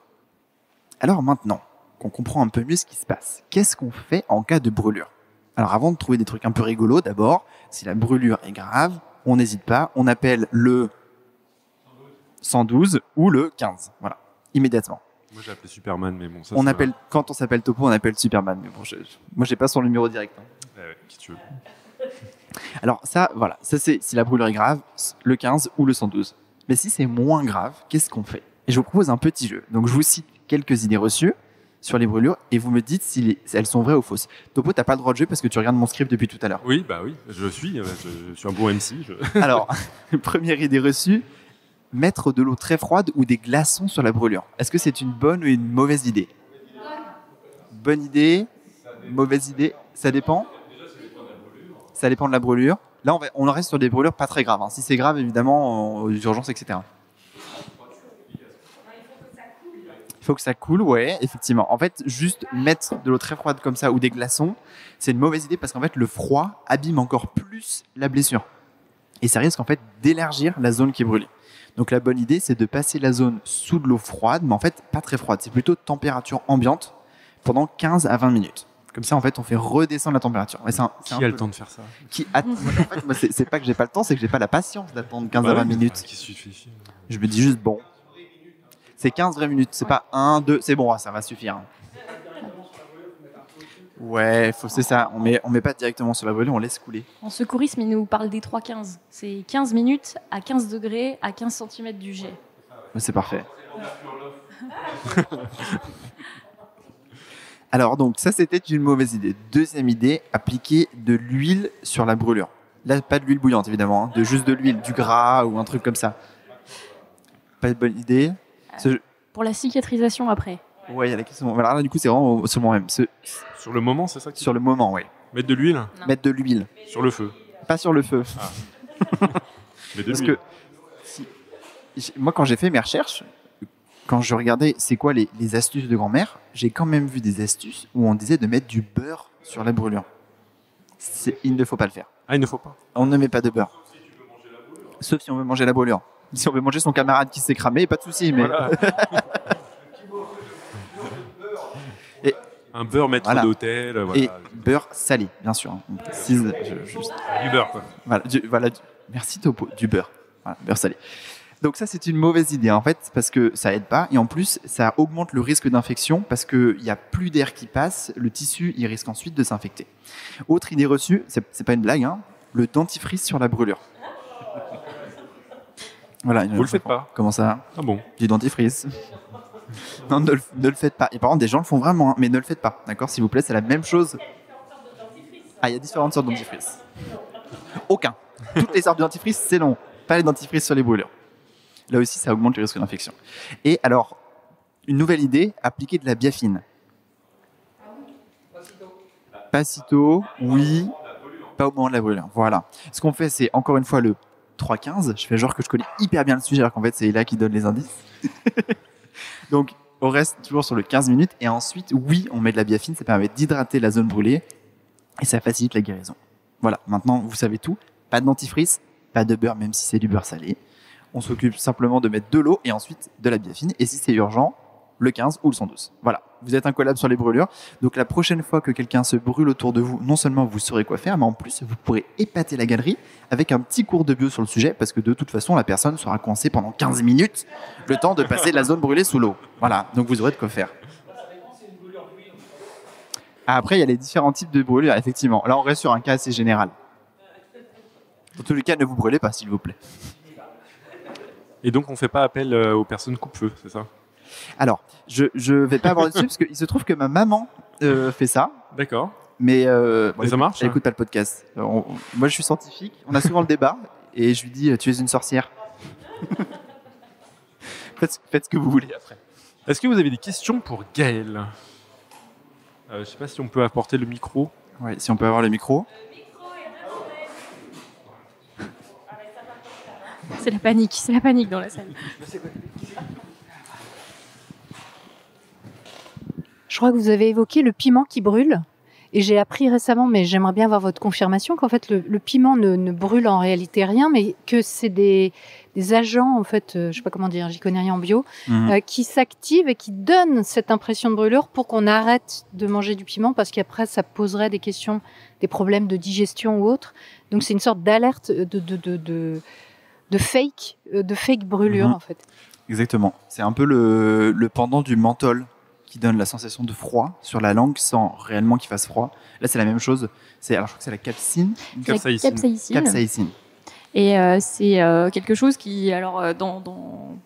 Alors maintenant qu'on comprend un peu mieux ce qui se passe, qu'est-ce qu'on fait en cas de brûlure ? Alors avant de trouver des trucs un peu rigolos, d'abord, si la brûlure est grave, on n'hésite pas, on appelle le 112 ou le 15, voilà, immédiatement. Moi j'ai appelé Superman, mais bon, ça quand on s'appelle Topo, on appelle Superman, mais bon, moi j'ai pas son numéro direct. Ouais, qui tu veux. Alors ça c'est si la brûlure est grave, le 15 ou le 112. Mais si c'est moins grave, qu'est-ce qu'on fait ? Et je vous propose un petit jeu. Donc je vous cite quelques idées reçues sur les brûlures et vous me dites si elles sont vraies ou fausses. Topo, t'as pas le droit de jouer parce que tu regardes mon script depuis tout à l'heure. Oui, je suis un bon MC. Alors, première idée reçue, mettre de l'eau très froide ou des glaçons sur la brûlure. Est-ce que c'est une bonne ou une mauvaise idée ? Bonne idée, mauvaise idée, ça dépend ? Ça dépend de la brûlure. Là, on reste sur des brûlures pas très graves. Si c'est grave, évidemment, aux urgences, etc. Il faut que ça coule, ouais, effectivement. En fait, juste mettre de l'eau très froide comme ça ou des glaçons, c'est une mauvaise idée parce qu'en fait, le froid abîme encore plus la blessure. Et ça risque en fait d'élargir la zone qui est brûlée. Donc la bonne idée, c'est de passer la zone sous de l'eau froide, mais en fait, pas très froide. C'est plutôt température ambiante pendant 15 à 20 minutes. Comme ça, en fait, on fait redescendre la température. Qui a le temps de faire ça ? En fait, moi, c'est pas que j'ai pas le temps, c'est que j'ai pas la patience d'attendre 15 à 20 minutes. Je me dis juste, bon, c'est 15 vraies minutes, c'est pas 1, 2, c'est bon, ça va suffire. Ouais, c'est ça, on met pas directement sur la brûlure, on laisse couler. En secourisme, il nous parle des 3-15. C'est 15 minutes à 15 degrés à 15 cm du jet. C'est parfait. Alors donc ça c'était une mauvaise idée. Deuxième idée, appliquer de l'huile sur la brûlure. Là pas de l'huile bouillante évidemment, juste de l'huile, du gras ou un truc comme ça. Pas de bonne idée. Pour la cicatrisation après. Ouais, il y a la question. Voilà, là, du coup c'est vraiment sur le moment même. Sur le moment, c'est ça ? Sur le moment, oui. Mettre de l'huile ? Mettre de l'huile. Sur le feu ? Pas sur le feu. Ah. Mais de Parce l'huile. que moi quand j'ai fait mes recherches, quand je regardais c'est quoi les astuces de grand-mère, j'ai quand même vu des astuces où on disait de mettre du beurre sur la brûlure. Il ne faut pas le faire. Ah, il ne faut pas. On ne met pas de beurre. Sauf si on veut manger la brûlure. Si on veut manger son camarade qui s'est cramé, pas de souci. Mais Voilà. Un beurre maître d'hôtel. Voilà. Et beurre salé, bien sûr. On précise, Du beurre, quoi. Merci Topo, du beurre. Voilà, beurre salé. Donc ça, c'est une mauvaise idée en fait, parce que ça aide pas. Et en plus, ça augmente le risque d'infection parce qu'il n'y a plus d'air qui passe. Le tissu, il risque ensuite de s'infecter. Autre idée reçue, c'est pas une blague, hein, le dentifrice sur la brûlure. Voilà, vous le faites pas. Comment ça ? Ah bon ? Du dentifrice. Non, ne le faites pas. Et par contre, des gens le font vraiment, hein, mais ne le faites pas. D'accord ? S'il vous plaît, c'est la même chose. Ah, il y a différentes sortes de dentifrice. Aucun. Toutes les sortes de dentifrice, c'est non. Pas les dentifrices sur les brûlures. Là aussi, ça augmente le risque d'infection. Et alors, une nouvelle idée, appliquer de la biafine. Pas sitôt, oui, pas au moment de la brûlure. Voilà. Ce qu'on fait, c'est encore une fois le 3-15. Je fais genre que je connais hyper bien le sujet, alors qu'en fait, c'est là qui donne les indices. Donc, on reste toujours sur le 15 minutes. Et ensuite, oui, on met de la biafine. Ça permet d'hydrater la zone brûlée. Et ça facilite la guérison. Voilà. Maintenant, vous savez tout. Pas de dentifrice, pas de beurre, même si c'est du beurre salé. On s'occupe simplement de mettre de l'eau et ensuite de la biafine. Et si c'est urgent, le 15 ou le 112. Voilà, vous êtes incollable sur les brûlures. Donc la prochaine fois que quelqu'un se brûle autour de vous, non seulement vous saurez quoi faire, mais en plus, vous pourrez épater la galerie avec un petit cours de bio sur le sujet, parce que de toute façon, la personne sera coincée pendant 15 minutes, le temps de passer la zone brûlée sous l'eau. Voilà, donc vous aurez de quoi faire. Après, il y a les différents types de brûlures, effectivement. Là, on reste sur un cas assez général. Dans tous les cas, ne vous brûlez pas, s'il vous plaît. Et donc, on ne fait pas appel aux personnes coupe-feu, c'est ça ? Alors, je vais pas aborder dessus parce qu'il se trouve que ma maman fait ça. D'accord. Mais ça marche. Elle écoute pas le podcast. Moi, je suis scientifique. On a souvent le débat et je lui dis tu es une sorcière. Faites ce que vous voulez après. Est-ce que vous avez des questions pour Gaël ? Je sais pas si on peut apporter le micro. Oui, si on peut avoir le micro. C'est la panique dans la salle. Je crois que vous avez évoqué le piment qui brûle. Et j'ai appris récemment, mais j'aimerais bien avoir votre confirmation, qu'en fait le piment ne brûle en réalité rien, mais que c'est des agents, en fait, je sais pas comment dire, j'y connais rien en bio, qui s'activent et qui donnent cette impression de brûlure pour qu'on arrête de manger du piment, parce qu'après ça poserait des questions, des problèmes de digestion ou autre. Donc c'est une sorte d'alerte de fake brûlure en fait. Exactement. C'est un peu le pendant du menthol qui donne la sensation de froid sur la langue sans réellement qu'il fasse froid. Là, c'est la même chose. Alors, je crois que c'est la capsaïcine. Capsaïcine. Et c'est quelque chose qui, alors, dans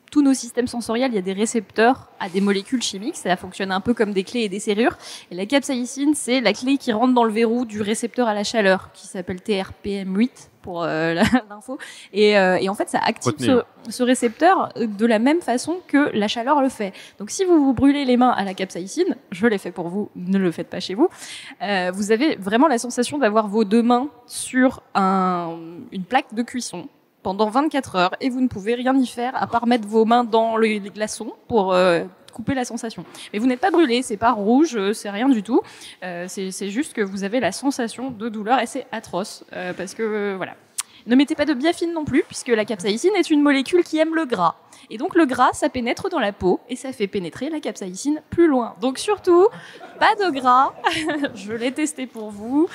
tous nos systèmes sensoriels, il y a des récepteurs à des molécules chimiques. Ça fonctionne un peu comme des clés et des serrures. Et la capsaïcine, c'est la clé qui rentre dans le verrou du récepteur à la chaleur, qui s'appelle TRPM8 pour l'info. Et en fait, ça active ce récepteur de la même façon que la chaleur le fait. Donc, si vous vous brûlez les mains à la capsaïcine, je l'ai fait pour vous, ne le faites pas chez vous, vous avez vraiment la sensation d'avoir vos deux mains sur une plaque de cuisson pendant 24 heures et vous ne pouvez rien y faire à part mettre vos mains dans les glaçons pour couper la sensation. Mais vous n'êtes pas brûlé, c'est pas rouge, c'est rien du tout. C'est juste que vous avez la sensation de douleur et c'est atroce parce que voilà. Ne mettez pas de biafine non plus puisque la capsaïcine est une molécule qui aime le gras. Et donc le gras, ça pénètre dans la peau et ça fait pénétrer la capsaïcine plus loin. Donc surtout, pas de gras. Je l'ai testé pour vous.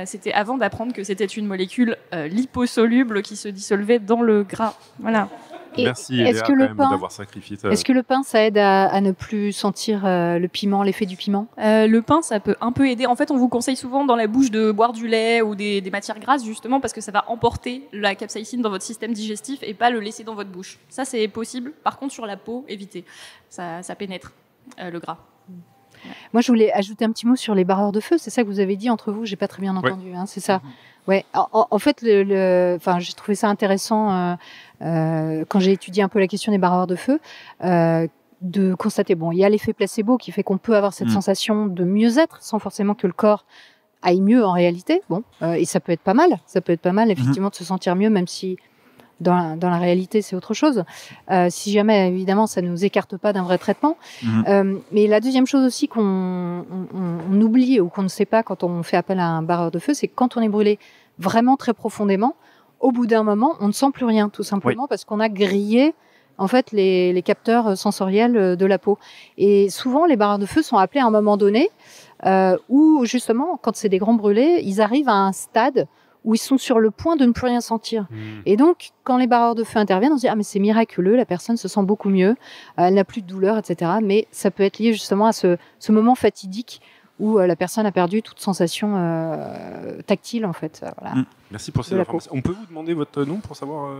C'était avant d'apprendre que c'était une molécule liposoluble qui se dissolvait dans le gras. Voilà. Et merci Léa, quand même, d'avoir sacrifié ça. Est-ce que le pain, ça aide à ne plus sentir le piment, l'effet du piment? Le pain, ça peut un peu aider. En fait, on vous conseille souvent dans la bouche de boire du lait ou des matières grasses, justement, parce que ça va emporter la capsaïcine dans votre système digestif et pas le laisser dans votre bouche. Ça, c'est possible. Par contre, sur la peau, évitez. Ça pénètre le gras. Moi, je voulais ajouter un petit mot sur les barreurs de feu. C'est ça que vous avez dit entre vous. J'ai pas très bien entendu. Hein, c'est ça. Ouais. En fait, j'ai trouvé ça intéressant quand j'ai étudié un peu la question des barreurs de feu, de constater il y a l'effet placebo qui fait qu'on peut avoir cette sensation de mieux-être sans forcément que le corps aille mieux en réalité. Et ça peut être pas mal. Ça peut être pas mal effectivement de se sentir mieux, même si dans la réalité, c'est autre chose. Si jamais, évidemment, ça ne nous écarte pas d'un vrai traitement. Mais la deuxième chose aussi qu'on oublie ou qu'on ne sait pas quand on fait appel à un barreur de feu, c'est que quand on est brûlé vraiment très profondément, au bout d'un moment, on ne sent plus rien, tout simplement parce qu'on a grillé en fait les capteurs sensoriels de la peau. Et souvent, les barreurs de feu sont appelés à un moment donné où, justement, quand c'est des grands brûlés, ils arrivent à un stade où ils sont sur le point de ne plus rien sentir. Et donc, quand les barreurs de feu interviennent, on se dit « Ah, mais c'est miraculeux, la personne se sent beaucoup mieux, elle n'a plus de douleur, etc. » Mais ça peut être lié justement à ce moment fatidique où la personne a perdu toute sensation tactile, en fait. Voilà. Merci pour ces informations. On peut vous demander votre nom pour savoir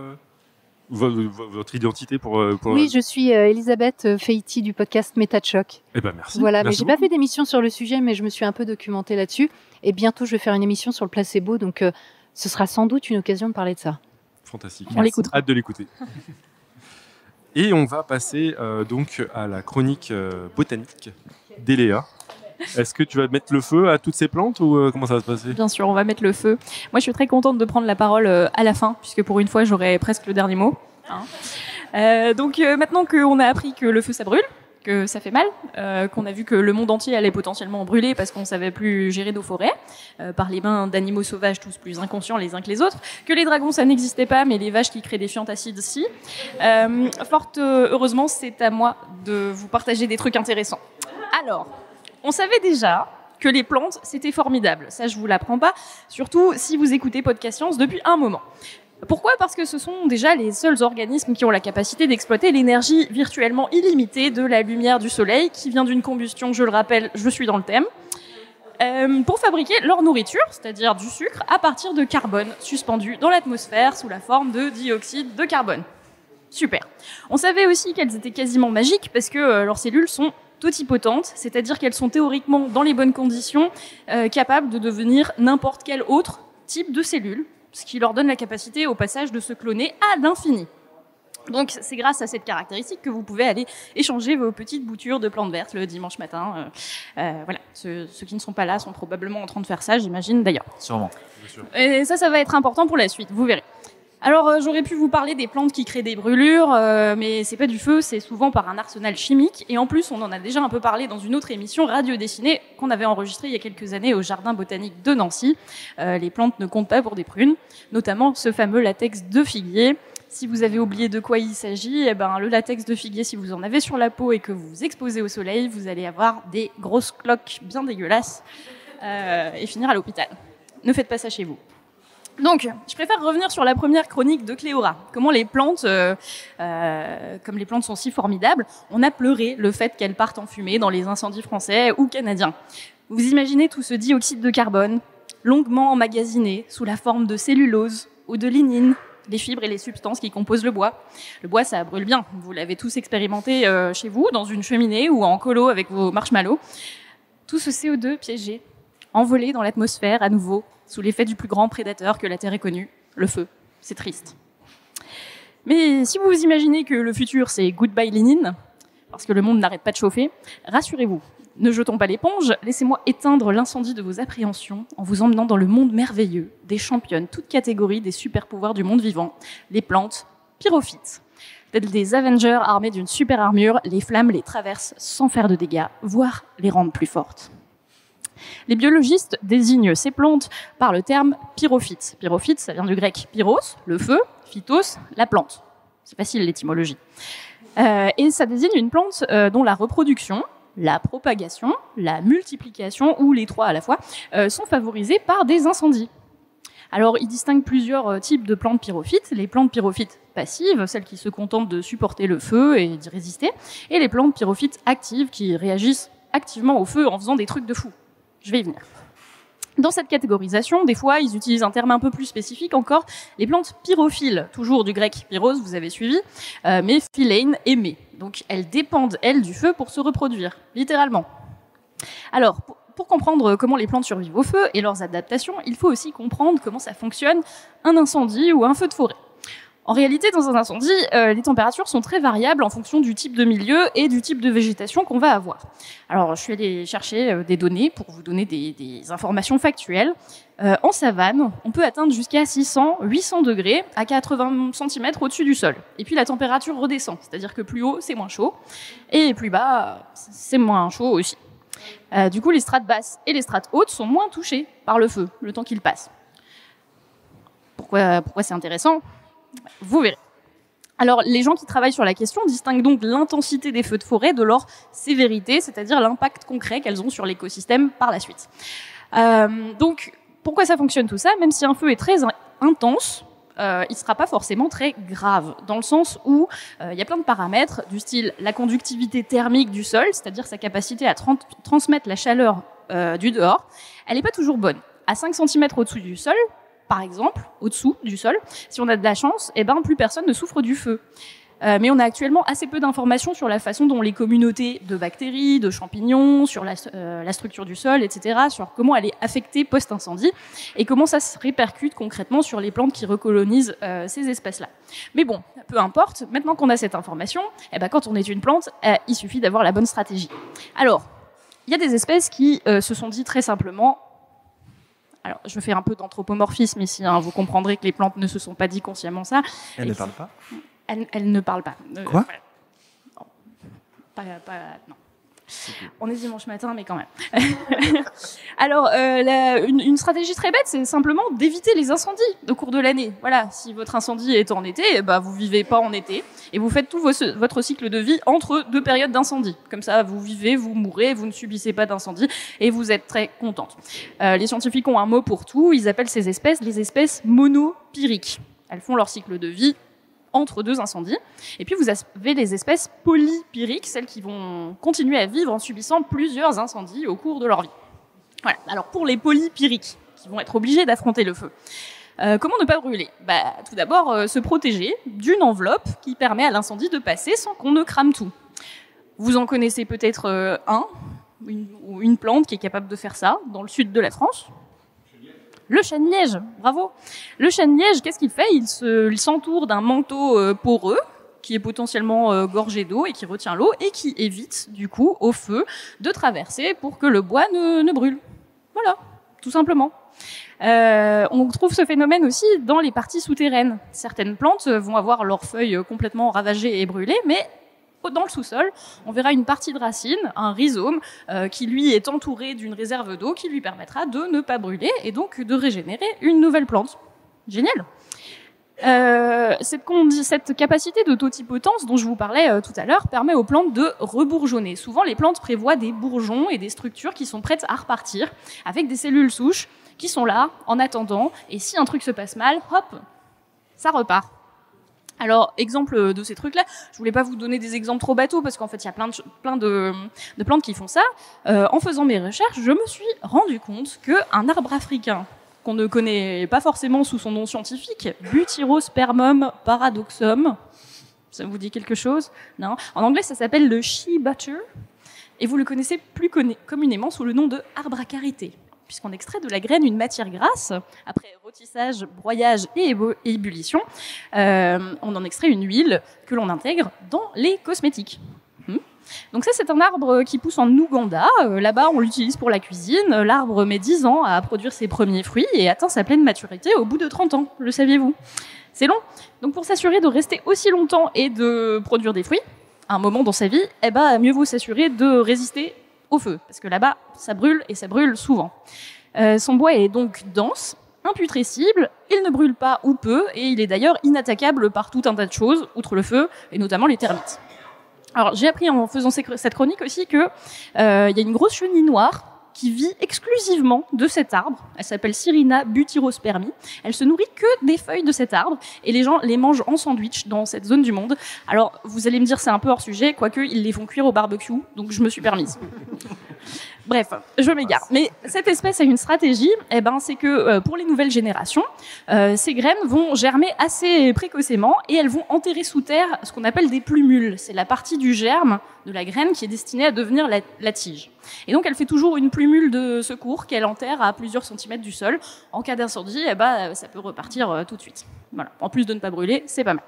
votre identité pour Oui, je suis Elisabeth Feiti du podcast Méta de Choc. Eh ben merci. Voilà, merci mais j'ai pas fait d'émission sur le sujet, mais je me suis un peu documentée là-dessus. Et bientôt, je vais faire une émission sur le placebo, donc ce sera sans doute une occasion de parler de ça. Fantastique. On l'écoutera. Hâte de l'écouter. Et on va passer donc à la chronique botanique d'Eléa. Est-ce que tu vas mettre le feu à toutes ces plantes ou comment ça va se passer? Bien sûr, on va mettre le feu. Moi, je suis très contente de prendre la parole à la fin, puisque pour une fois, j'aurai presque le dernier mot. Donc maintenant qu'on a appris que le feu, ça brûle, que ça fait mal, qu'on a vu que le monde entier allait potentiellement brûler parce qu'on ne savait plus gérer nos forêts, par les mains d'animaux sauvages tous plus inconscients les uns que les autres, que les dragons, ça n'existait pas, mais les vaches qui créent des fiantacides, si. Fort heureusement, c'est à moi de vous partager des trucs intéressants. Alors... On savait déjà que les plantes, c'était formidable. Ça, je vous l'apprends pas, surtout si vous écoutez Podcast Science depuis un moment. Pourquoi ? Parce que ce sont déjà les seuls organismes qui ont la capacité d'exploiter l'énergie virtuellement illimitée de la lumière du soleil, qui vient d'une combustion, je le rappelle, je suis dans le thème, pour fabriquer leur nourriture, c'est-à-dire du sucre, à partir de carbone suspendu dans l'atmosphère sous la forme de dioxyde de carbone. Super. On savait aussi qu'elles étaient quasiment magiques parce que leurs cellules sont totipotentes, c'est-à-dire qu'elles sont théoriquement dans les bonnes conditions, capables de devenir n'importe quel autre type de cellule, ce qui leur donne la capacité au passage de se cloner à l'infini. Donc c'est grâce à cette caractéristique que vous pouvez aller échanger vos petites boutures de plantes vertes le dimanche matin. Voilà, ceux qui ne sont pas là sont probablement en train de faire ça, j'imagine d'ailleurs. Sûrement. Et ça va être important pour la suite, vous verrez. Alors, j'aurais pu vous parler des plantes qui créent des brûlures, mais c'est pas du feu, c'est souvent par un arsenal chimique. Et en plus, on en a déjà un peu parlé dans une autre émission Radio Dessinée qu'on avait enregistrée il y a quelques années au Jardin botanique de Nancy. Les plantes ne comptent pas pour des prunes, notamment ce fameux latex de figuier. Si vous avez oublié de quoi il s'agit, eh ben, le latex de figuier, si vous en avez sur la peau et que vous vous exposez au soleil, vous allez avoir des grosses cloques bien dégueulasses et finir à l'hôpital. Ne faites pas ça chez vous. Donc, je préfère revenir sur la première chronique de Cléora. Comment les plantes, comme les plantes sont si formidables, on a pleuré le fait qu'elles partent en fumée dans les incendies français ou canadiens. Vous imaginez tout ce dioxyde de carbone, longuement emmagasiné sous la forme de cellulose ou de lignine, les fibres et les substances qui composent le bois. Le bois, ça brûle bien. Vous l'avez tous expérimenté chez vous, dans une cheminée ou en colo avec vos marshmallows. Tout ce CO2 piégé, envolé dans l'atmosphère à nouveau, sous l'effet du plus grand prédateur que la Terre ait connu, le feu. C'est triste. Mais si vous vous imaginez que le futur, c'est goodbye Lénine, parce que le monde n'arrête pas de chauffer, rassurez-vous, ne jetons pas l'éponge, laissez-moi éteindre l'incendie de vos appréhensions en vous emmenant dans le monde merveilleux des championnes, toutes catégories des super-pouvoirs du monde vivant, les plantes pyrophytes. Telles des Avengers armés d'une super armure, les flammes les traversent sans faire de dégâts, voire les rendent plus fortes. Les biologistes désignent ces plantes par le terme pyrophyte. Pyrophyte, ça vient du grec pyros, le feu, phytos, la plante. C'est facile l'étymologie. Et ça désigne une plante dont la reproduction, la propagation, la multiplication, ou les trois à la fois, sont favorisées par des incendies. Alors, il distingue plusieurs types de plantes pyrophytes. Les plantes pyrophytes passives, celles qui se contentent de supporter le feu et d'y résister, et les plantes pyrophytes actives qui réagissent activement au feu en faisant des trucs de fou. Je vais y venir. Dans cette catégorisation, des fois, ils utilisent un terme un peu plus spécifique encore, les plantes pyrophiles, toujours du grec pyros, vous avez suivi, mais philein, aimé. Donc, elles dépendent, elles, du feu pour se reproduire, littéralement. Alors, pour comprendre comment les plantes survivent au feu et leurs adaptations, il faut aussi comprendre comment ça fonctionne un incendie ou un feu de forêt. En réalité, dans un incendie, les températures sont très variables en fonction du type de milieu et du type de végétation qu'on va avoir. Alors, je suis allée chercher des données pour vous donner des informations factuelles. En savane, on peut atteindre jusqu'à 600-800 degrés à 80 cm au-dessus du sol. Et puis, la température redescend, c'est-à-dire que plus haut, c'est moins chaud, et plus bas, c'est moins chaud aussi. Du coup, les strates basses et les strates hautes sont moins touchées par le feu, le temps qu'il passe. Pourquoi c'est intéressant ? Vous verrez. Alors, les gens qui travaillent sur la question distinguent donc l'intensité des feux de forêt de leur sévérité, c'est-à-dire l'impact concret qu'elles ont sur l'écosystème par la suite. Donc, pourquoi ça fonctionne tout ça ? Même si un feu est très intense, il ne sera pas forcément très grave, dans le sens où il y a plein de paramètres, du style la conductivité thermique du sol, c'est-à-dire sa capacité à transmettre la chaleur du dehors, elle n'est pas toujours bonne. À 5 cm au-dessous du sol, par exemple, au-dessous du sol, si on a de la chance, eh ben, plus personne ne souffre du feu. Mais on a actuellement assez peu d'informations sur la façon dont les communautés de bactéries, de champignons, sur la structure du sol, etc., sur comment elle est affectée post-incendie et comment ça se répercute concrètement sur les plantes qui recolonisent ces espèces-là. Mais bon, peu importe, maintenant qu'on a cette information, eh ben, quand on est une plante, il suffit d'avoir la bonne stratégie. Alors, il y a des espèces qui se sont dit très simplement. Alors, je fais un peu d'anthropomorphisme ici, hein, vous comprendrez que les plantes ne se sont pas dit consciemment ça. Elles ne parlent pas ? Elles ne parlent pas. Quoi ? Voilà. Non. On est dimanche matin, mais quand même. Alors, une stratégie très bête, c'est simplement d'éviter les incendies au cours de l'année. Voilà, si votre incendie est en été, bah, vous vivez pas en été et vous faites tout votre cycle de vie entre deux périodes d'incendie. Comme ça, vous vivez, vous mourrez, vous ne subissez pas d'incendie et vous êtes très contente. Les scientifiques ont un mot pour tout. Ils appellent ces espèces les espèces monopyriques. Elles font leur cycle de vie entre deux incendies. Et puis vous avez les espèces polypyriques, celles qui vont continuer à vivre en subissant plusieurs incendies au cours de leur vie. Voilà. Alors pour les polypyriques, qui vont être obligés d'affronter le feu, comment ne pas brûler ? Bah, tout d'abord, se protéger d'une enveloppe qui permet à l'incendie de passer sans qu'on ne crame tout. Vous en connaissez peut-être une plante qui est capable de faire ça dans le sud de la France. Le chêne-liège, bravo. Le chêne-liège, qu'est-ce qu'il fait ? Il s'entoure d'un manteau poreux qui est potentiellement gorgé d'eau et qui retient l'eau et qui évite, du coup, au feu de traverser pour que le bois ne brûle. Voilà, tout simplement. On trouve ce phénomène aussi dans les parties souterraines. Certaines plantes vont avoir leurs feuilles complètement ravagées et brûlées, mais dans le sous-sol, on verra une partie de racine, un rhizome, qui lui est entouré d'une réserve d'eau qui lui permettra de ne pas brûler et donc de régénérer une nouvelle plante. Génial. Cette capacité de totipotence dont je vous parlais tout à l'heure permet aux plantes de rebourgeonner. Souvent, les plantes prévoient des bourgeons et des structures qui sont prêtes à repartir avec des cellules souches qui sont là en attendant. Et si un truc se passe mal, hop, ça repart. Alors, exemple de ces trucs-là, je voulais pas vous donner des exemples trop bateaux parce qu'en fait, il y a plein de plantes qui font ça. En faisant mes recherches, je me suis rendu compte qu'un arbre africain qu'on ne connaît pas forcément sous son nom scientifique, Butyrospermum paradoxum, ça vous dit quelque chose? Non. En anglais, ça s'appelle le shea butter, et vous le connaissez plus communément sous le nom de arbre à karité, puisqu'on extrait de la graine une matière grasse, après rôtissage, broyage et ébullition, on en extrait une huile que l'on intègre dans les cosmétiques. Donc ça, c'est un arbre qui pousse en Ouganda. Là-bas, on l'utilise pour la cuisine. L'arbre met 10 ans à produire ses premiers fruits et atteint sa pleine maturité au bout de 30 ans. Le saviez-vous? C'est long. Donc pour s'assurer de rester aussi longtemps et de produire des fruits, à un moment dans sa vie, mieux vaut s'assurer de résister au feu. Parce que là-bas, ça brûle et ça brûle souvent. Son bois est donc dense, imputrescible, il ne brûle pas ou peu, et il est d'ailleurs inattaquable par tout un tas de choses, outre le feu, et notamment les termites. Alors, j'ai appris en faisant cette chronique aussi que y a une grosse chenille noire qui vit exclusivement de cet arbre. Elle s'appelle Sirina butyrospermi. Elle se nourrit que des feuilles de cet arbre et les gens les mangent en sandwich dans cette zone du monde. Alors, vous allez me dire c'est un peu hors sujet, quoique ils les font cuire au barbecue, donc je me suis permise. Bref, je m'égare. Mais cette espèce a une stratégie, c'est que pour les nouvelles générations, ces graines vont germer assez précocement et elles vont enterrer sous terre ce qu'on appelle des plumules. C'est la partie du germe de la graine qui est destinée à devenir la tige. Et donc elle fait toujours une plumule de secours qu'elle enterre à plusieurs centimètres du sol. En cas d'incendie, ça peut repartir tout de suite. Voilà. En plus de ne pas brûler, c'est pas mal.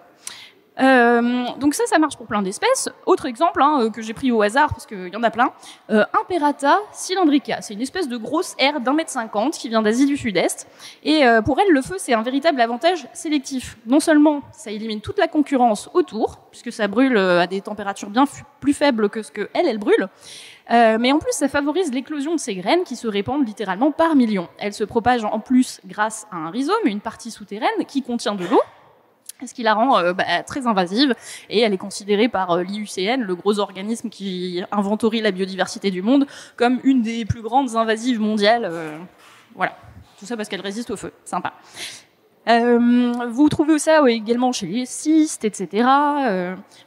Donc ça marche pour plein d'espèces. Autre exemple que j'ai pris au hasard parce qu'il y en a plein, Imperata cylindrica. C'est une espèce de grosse herbe d'1,50 m qui vient d'Asie du Sud-Est. Et pour elle, le feu, c'est un véritable avantage sélectif. Non seulement ça élimine toute la concurrence autour, puisque ça brûle à des températures bien plus faibles que ce que elle brûle, mais en plus ça favorise l'éclosion de ces graines qui se répandent littéralement par millions. Elles se propagent en plus grâce à un rhizome, une partie souterraine qui contient de l'eau, ce qui la rend très invasive, et elle est considérée par l'IUCN, le gros organisme qui inventorie la biodiversité du monde, comme une des plus grandes invasives mondiales. Voilà, tout ça parce qu'elle résiste au feu, sympa. Vous trouvez ça également chez les cystes, etc.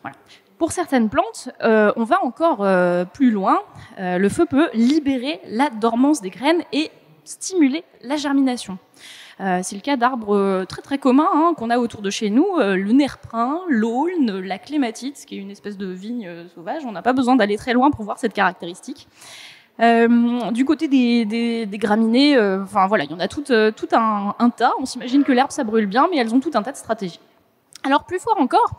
Voilà. Pour certaines plantes, on va encore plus loin. Le feu peut libérer la dormance des graines et stimuler la germination. C'est le cas d'arbres très très communs qu'on a autour de chez nous, le nerprin, l'aulne, la clématite, qui est une espèce de vigne sauvage. On n'a pas besoin d'aller très loin pour voir cette caractéristique. Du côté des graminées, il y en a tout un tas. On s'imagine que l'herbe ça brûle bien, mais elles ont tout un tas de stratégies. Alors plus fort encore,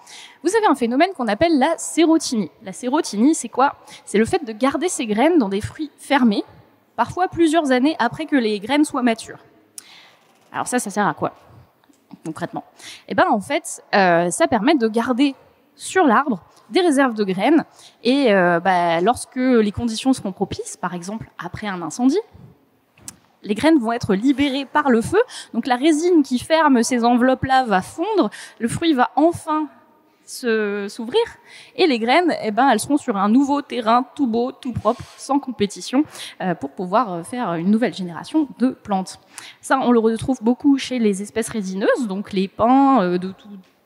vous avez un phénomène qu'on appelle la sérotinie. La sérotinie, c'est quoi? C'est le fait de garder ces graines dans des fruits fermés, parfois plusieurs années après que les graines soient matures. Alors ça sert à quoi, concrètement? En fait, ça permet de garder sur l'arbre des réserves de graines et lorsque les conditions seront propices, par exemple après un incendie, les graines vont être libérées par le feu. Donc la résine qui ferme ces enveloppes-là va fondre, le fruit va enfin s'ouvrir et les graines, elles seront sur un nouveau terrain tout beau, tout propre, sans compétition, pour pouvoir faire une nouvelle génération de plantes. Ça, on le retrouve beaucoup chez les espèces résineuses, donc les pins de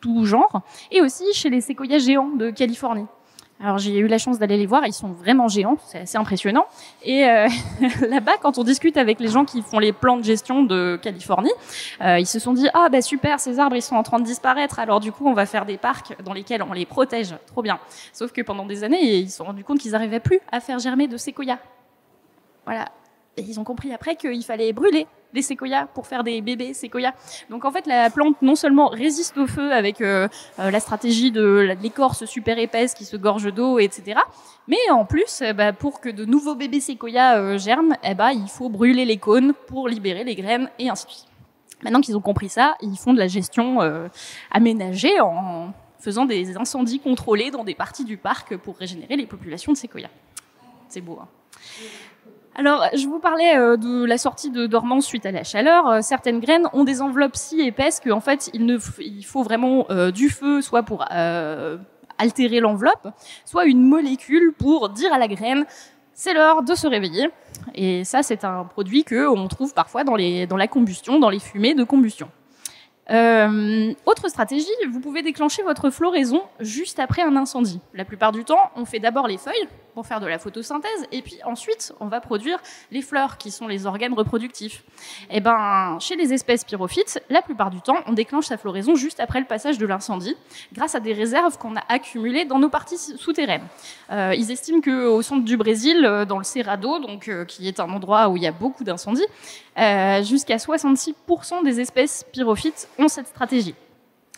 tout genre, et aussi chez les séquoias géants de Californie. Alors j'ai eu la chance d'aller les voir, ils sont vraiment géants, c'est assez impressionnant. Et là-bas, quand on discute avec les gens qui font les plans de gestion de Californie, ils se sont dit « Ah bah super, ces arbres ils sont en train de disparaître, alors du coup on va faire des parcs dans lesquels on les protège, trop bien ». Sauf que pendant des années, ils se sont rendus compte qu'ils n'arrivaient plus à faire germer de séquoias. Voilà. Et ils ont compris après qu'il fallait brûler les séquoias pour faire des bébés séquoias. Donc en fait, la plante non seulement résiste au feu avec la stratégie de l'écorce super épaisse qui se gorge d'eau, etc. Mais en plus, pour que de nouveaux bébés séquoias germent, il faut brûler les cônes pour libérer les graines et ainsi de suite. Maintenant qu'ils ont compris ça, ils font de la gestion aménagée en faisant des incendies contrôlés dans des parties du parc pour régénérer les populations de séquoias. C'est beau, hein. Alors, je vous parlais de la sortie de dormance suite à la chaleur. Certaines graines ont des enveloppes si épaisses qu'en fait, il faut vraiment du feu, soit pour altérer l'enveloppe, soit une molécule pour dire à la graine « c'est l'heure de se réveiller ». Et ça, c'est un produit qu'on trouve parfois dans la combustion, dans les fumées de combustion. Autre stratégie, vous pouvez déclencher votre floraison juste après un incendie. La plupart du temps, on fait d'abord les feuilles pour faire de la photosynthèse, et puis ensuite, on va produire les fleurs, qui sont les organes reproductifs. Et chez les espèces pyrophytes, la plupart du temps, on déclenche sa floraison juste après le passage de l'incendie, grâce à des réserves qu'on a accumulées dans nos parties souterraines. Ils estiment qu'au centre du Brésil, dans le Cerrado, donc qui est un endroit où il y a beaucoup d'incendies, jusqu'à 66% des espèces pyrophytes ont cette stratégie.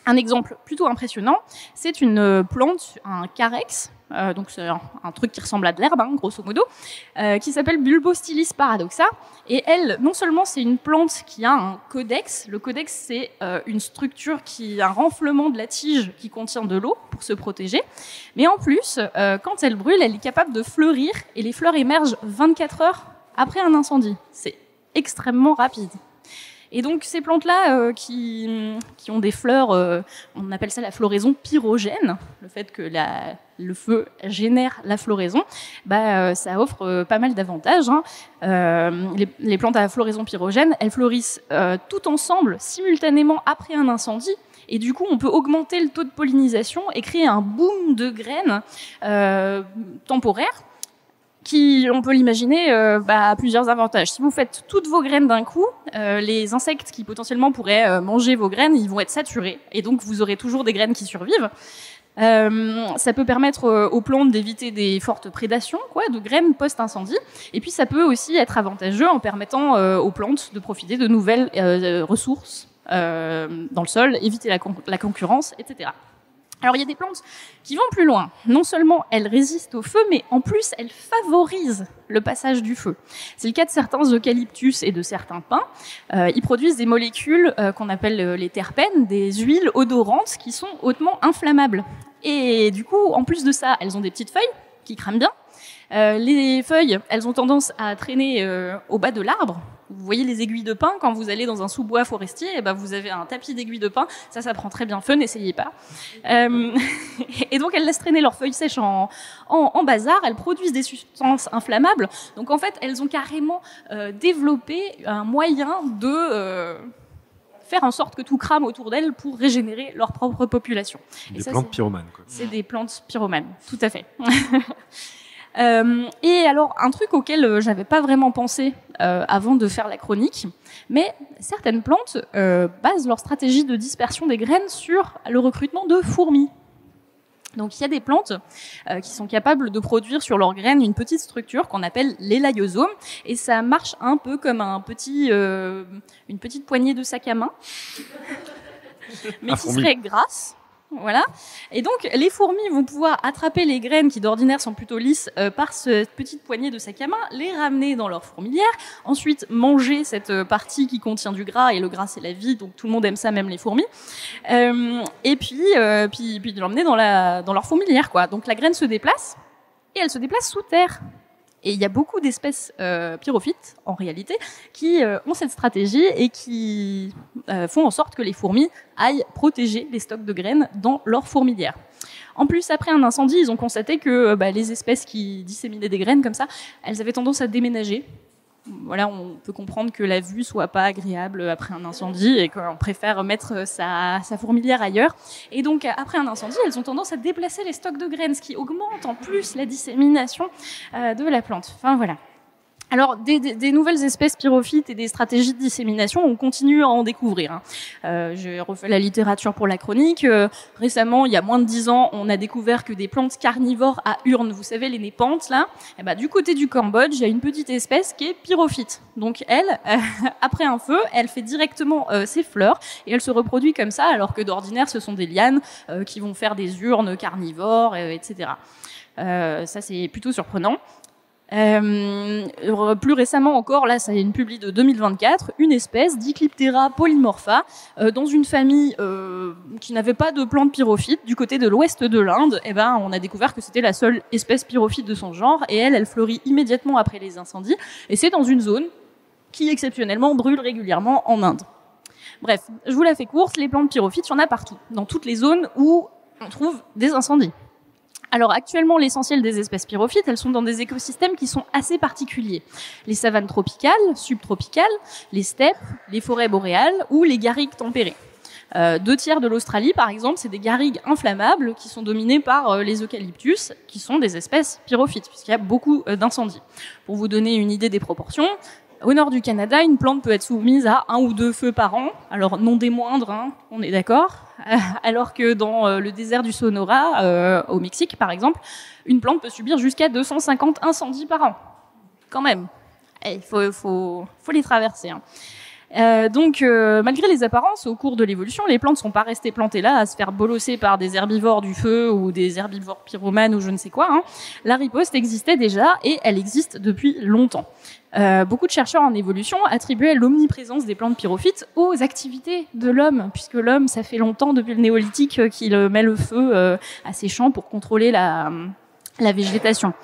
Un exemple plutôt impressionnant, c'est une plante, un carex, donc c'est un truc qui ressemble à de l'herbe, grosso modo, qui s'appelle Bulbostylis paradoxa. Et elle, non seulement c'est une plante qui a un codex, le codex c'est une structure un renflement de la tige qui contient de l'eau pour se protéger, mais en plus, quand elle brûle, elle est capable de fleurir et les fleurs émergent 24 heures après un incendie. C'est extrêmement rapide. Et donc ces plantes-là qui ont des fleurs, on appelle ça la floraison pyrogène, le fait que le feu génère la floraison, ça offre pas mal d'avantages. Les plantes à floraison pyrogène, elles fleurissent toutes ensemble, simultanément après un incendie. Et du coup, on peut augmenter le taux de pollinisation et créer un boom de graines temporaires qui, on peut l'imaginer, a plusieurs avantages. Si vous faites toutes vos graines d'un coup, les insectes qui potentiellement pourraient manger vos graines, ils vont être saturés, et donc vous aurez toujours des graines qui survivent. Ça peut permettre aux plantes d'éviter des fortes prédations, de graines post-incendie, et puis ça peut aussi être avantageux en permettant aux plantes de profiter de nouvelles ressources dans le sol, éviter la concurrence, etc. Alors, il y a des plantes qui vont plus loin. Non seulement elles résistent au feu, mais en plus, elles favorisent le passage du feu. C'est le cas de certains eucalyptus et de certains pins. Ils produisent des molécules qu'on appelle les terpènes, des huiles odorantes qui sont hautement inflammables. Et du coup, en plus de ça, elles ont des petites feuilles qui crament bien. Les feuilles, elles ont tendance à traîner au bas de l'arbre. Vous voyez les aiguilles de pin, quand vous allez dans un sous-bois forestier, vous avez un tapis d'aiguilles de pin. Ça prend très bien feu, n'essayez pas. Et donc, elles laissent traîner leurs feuilles sèches en bazar. Elles produisent des substances inflammables. Donc, en fait, elles ont carrément développé un moyen de faire en sorte que tout crame autour d'elles pour régénérer leur propre population. Des plantes pyromanes, quoi. C'est des plantes pyromanes, tout à fait. Et alors, un truc auquel j'avais pas vraiment pensé avant de faire la chronique, mais certaines plantes basent leur stratégie de dispersion des graines sur le recrutement de fourmis. Donc, il y a des plantes qui sont capables de produire sur leurs graines une petite structure qu'on appelle l'élaïosome, et ça marche un peu comme une petite poignée de sac à main, mais qui serait grasse. Voilà. Et donc, les fourmis vont pouvoir attraper les graines qui d'ordinaire sont plutôt lisses par cette petite poignée de sac à main, les ramener dans leur fourmilière, ensuite manger cette partie qui contient du gras, et le gras c'est la vie, donc tout le monde aime ça, même les fourmis, et puis l'emmener dans leur fourmilière, quoi. Donc la graine se déplace, et elle se déplace sous terre. Et il y a beaucoup d'espèces pyrophytes, en réalité, qui ont cette stratégie et qui font en sorte que les fourmis aillent protéger les stocks de graines dans leur fourmilière. En plus, après un incendie, ils ont constaté que les espèces qui disséminaient des graines comme ça, elles avaient tendance à déménager. Voilà, on peut comprendre que la vue soit pas agréable après un incendie et qu'on préfère mettre sa fourmilière ailleurs. Et donc, après un incendie, elles ont tendance à déplacer les stocks de graines, ce qui augmente en plus la dissémination de la plante. Enfin, voilà. Alors, des nouvelles espèces pyrophytes et des stratégies de dissémination, on continue à en découvrir. J'ai refait la littérature pour la chronique. Récemment, il y a moins de 10 ans, on a découvert que des plantes carnivores à urnes, vous savez, les népenthes, là, du côté du Cambodge, il y a une petite espèce qui est pyrophyte. Donc, elle, après un feu, elle fait directement ses fleurs et elle se reproduit comme ça, alors que d'ordinaire, ce sont des lianes qui vont faire des urnes carnivores, etc. Ça, c'est plutôt surprenant. Plus récemment encore, là, c'est une publi de 2024, une espèce Dicliptera polymorpha dans une famille qui n'avait pas de plantes pyrophytes du côté de l'ouest de l'Inde. On a découvert que c'était la seule espèce pyrophyte de son genre et elle fleurit immédiatement après les incendies et c'est dans une zone qui exceptionnellement brûle régulièrement en Inde. Bref, je vous la fais courte, les plantes pyrophytes, il y en a partout, dans toutes les zones où on trouve des incendies. Alors actuellement, l'essentiel des espèces pyrophytes, elles sont dans des écosystèmes qui sont assez particuliers. Les savanes tropicales, subtropicales, les steppes, les forêts boréales ou les garrigues tempérées. 2/3 de l'Australie, par exemple, c'est des garrigues inflammables qui sont dominées par les eucalyptus, qui sont des espèces pyrophytes, puisqu'il y a beaucoup d'incendies. Pour vous donner une idée des proportions, au nord du Canada, une plante peut être soumise à 1 ou 2 feux par an, alors non des moindres, on est d'accord, alors que dans le désert du Sonora, au Mexique par exemple, une plante peut subir jusqu'à 250 incendies par an. Quand même, il faut les traverser. Donc, malgré les apparences, au cours de l'évolution, les plantes ne sont pas restées plantées là à se faire bolosser par des herbivores du feu ou des herbivores pyromanes ou je ne sais quoi. La riposte existait déjà et elle existe depuis longtemps. Beaucoup de chercheurs en évolution attribuaient l'omniprésence des plantes pyrophytes aux activités de l'homme, puisque l'homme, ça fait longtemps, depuis le néolithique, qu'il met le feu à ses champs pour contrôler la végétation.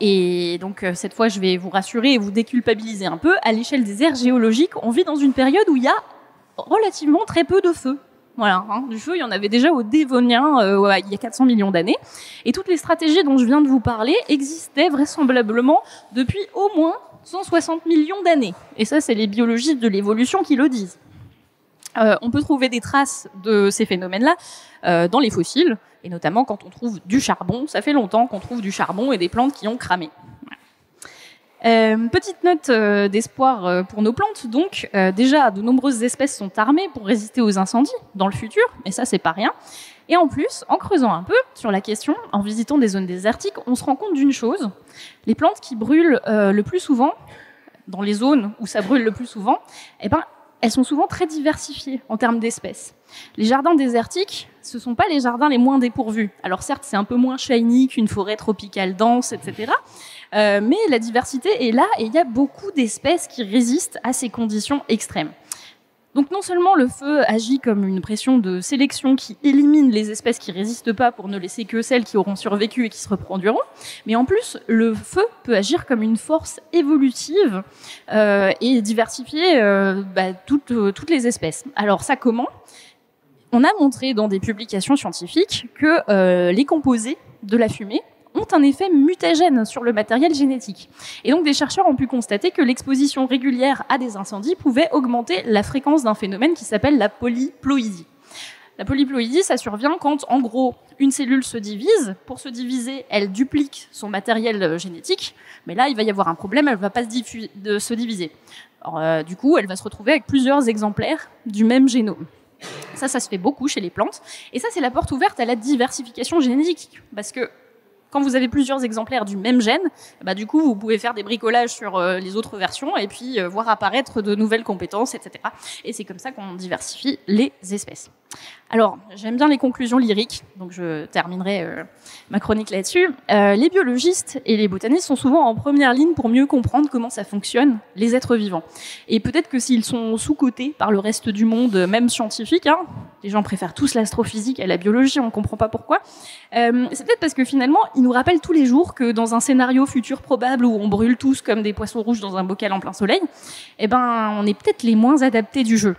Et donc cette fois je vais vous rassurer et vous déculpabiliser un peu. À l'échelle des aires géologiques, on vit dans une période où il y a relativement très peu de feu. Voilà, du feu, il y en avait déjà au Dévonien il y a 400 millions d'années. Et toutes les stratégies dont je viens de vous parler existaient vraisemblablement depuis au moins 160 millions d'années. Et ça, c'est les biologistes de l'évolution qui le disent. On peut trouver des traces de ces phénomènes-là dans les fossiles, et notamment quand on trouve du charbon. Ça fait longtemps qu'on trouve du charbon et des plantes qui ont cramé. Petite note d'espoir pour nos plantes, donc déjà de nombreuses espèces sont armées pour résister aux incendies dans le futur, et ça c'est pas rien. Et en plus, en creusant un peu sur la question, en visitant des zones désertiques, on se rend compte d'une chose, les plantes qui brûlent le plus souvent, dans les zones où ça brûle le plus souvent, elles sont souvent très diversifiées en termes d'espèces. Les jardins désertiques, ce ne sont pas les jardins les moins dépourvus. Alors certes, c'est un peu moins shiny qu'une forêt tropicale dense, etc. Mais la diversité est là et il y a beaucoup d'espèces qui résistent à ces conditions extrêmes. Donc non seulement le feu agit comme une pression de sélection qui élimine les espèces qui résistent pas pour ne laisser que celles qui auront survécu et qui se reproduiront, mais en plus le feu peut agir comme une force évolutive et diversifier toutes les espèces. Alors ça comment ? On a montré dans des publications scientifiques que les composés de la fumée ont un effet mutagène sur le matériel génétique. Et donc des chercheurs ont pu constater que l'exposition régulière à des incendies pouvait augmenter la fréquence d'un phénomène qui s'appelle la polyploïdie. La polyploïdie, ça survient quand, en gros, une cellule se divise. Pour se diviser, elle duplique son matériel génétique, mais là, il va y avoir un problème, elle ne va pas se diviser. Alors, du coup, elle va se retrouver avec plusieurs exemplaires du même génome. Ça se fait beaucoup chez les plantes. Et ça, c'est la porte ouverte à la diversification génétique, parce que quand vous avez plusieurs exemplaires du même gène, du coup, vous pouvez faire des bricolages sur les autres versions et puis voir apparaître de nouvelles compétences, etc. Et c'est comme ça qu'on diversifie les espèces. Alors, j'aime bien les conclusions lyriques, donc je terminerai ma chronique là-dessus. Les biologistes et les botanistes sont souvent en première ligne pour mieux comprendre comment ça fonctionne, les êtres vivants. Et peut-être que s'ils sont sous-cotés par le reste du monde, même scientifique, les gens préfèrent tous l'astrophysique à la biologie, on ne comprend pas pourquoi, c'est peut-être parce que finalement, ils nous rappellent tous les jours que dans un scénario futur probable où on brûle tous comme des poissons rouges dans un bocal en plein soleil, on est peut-être les moins adaptés du jeu.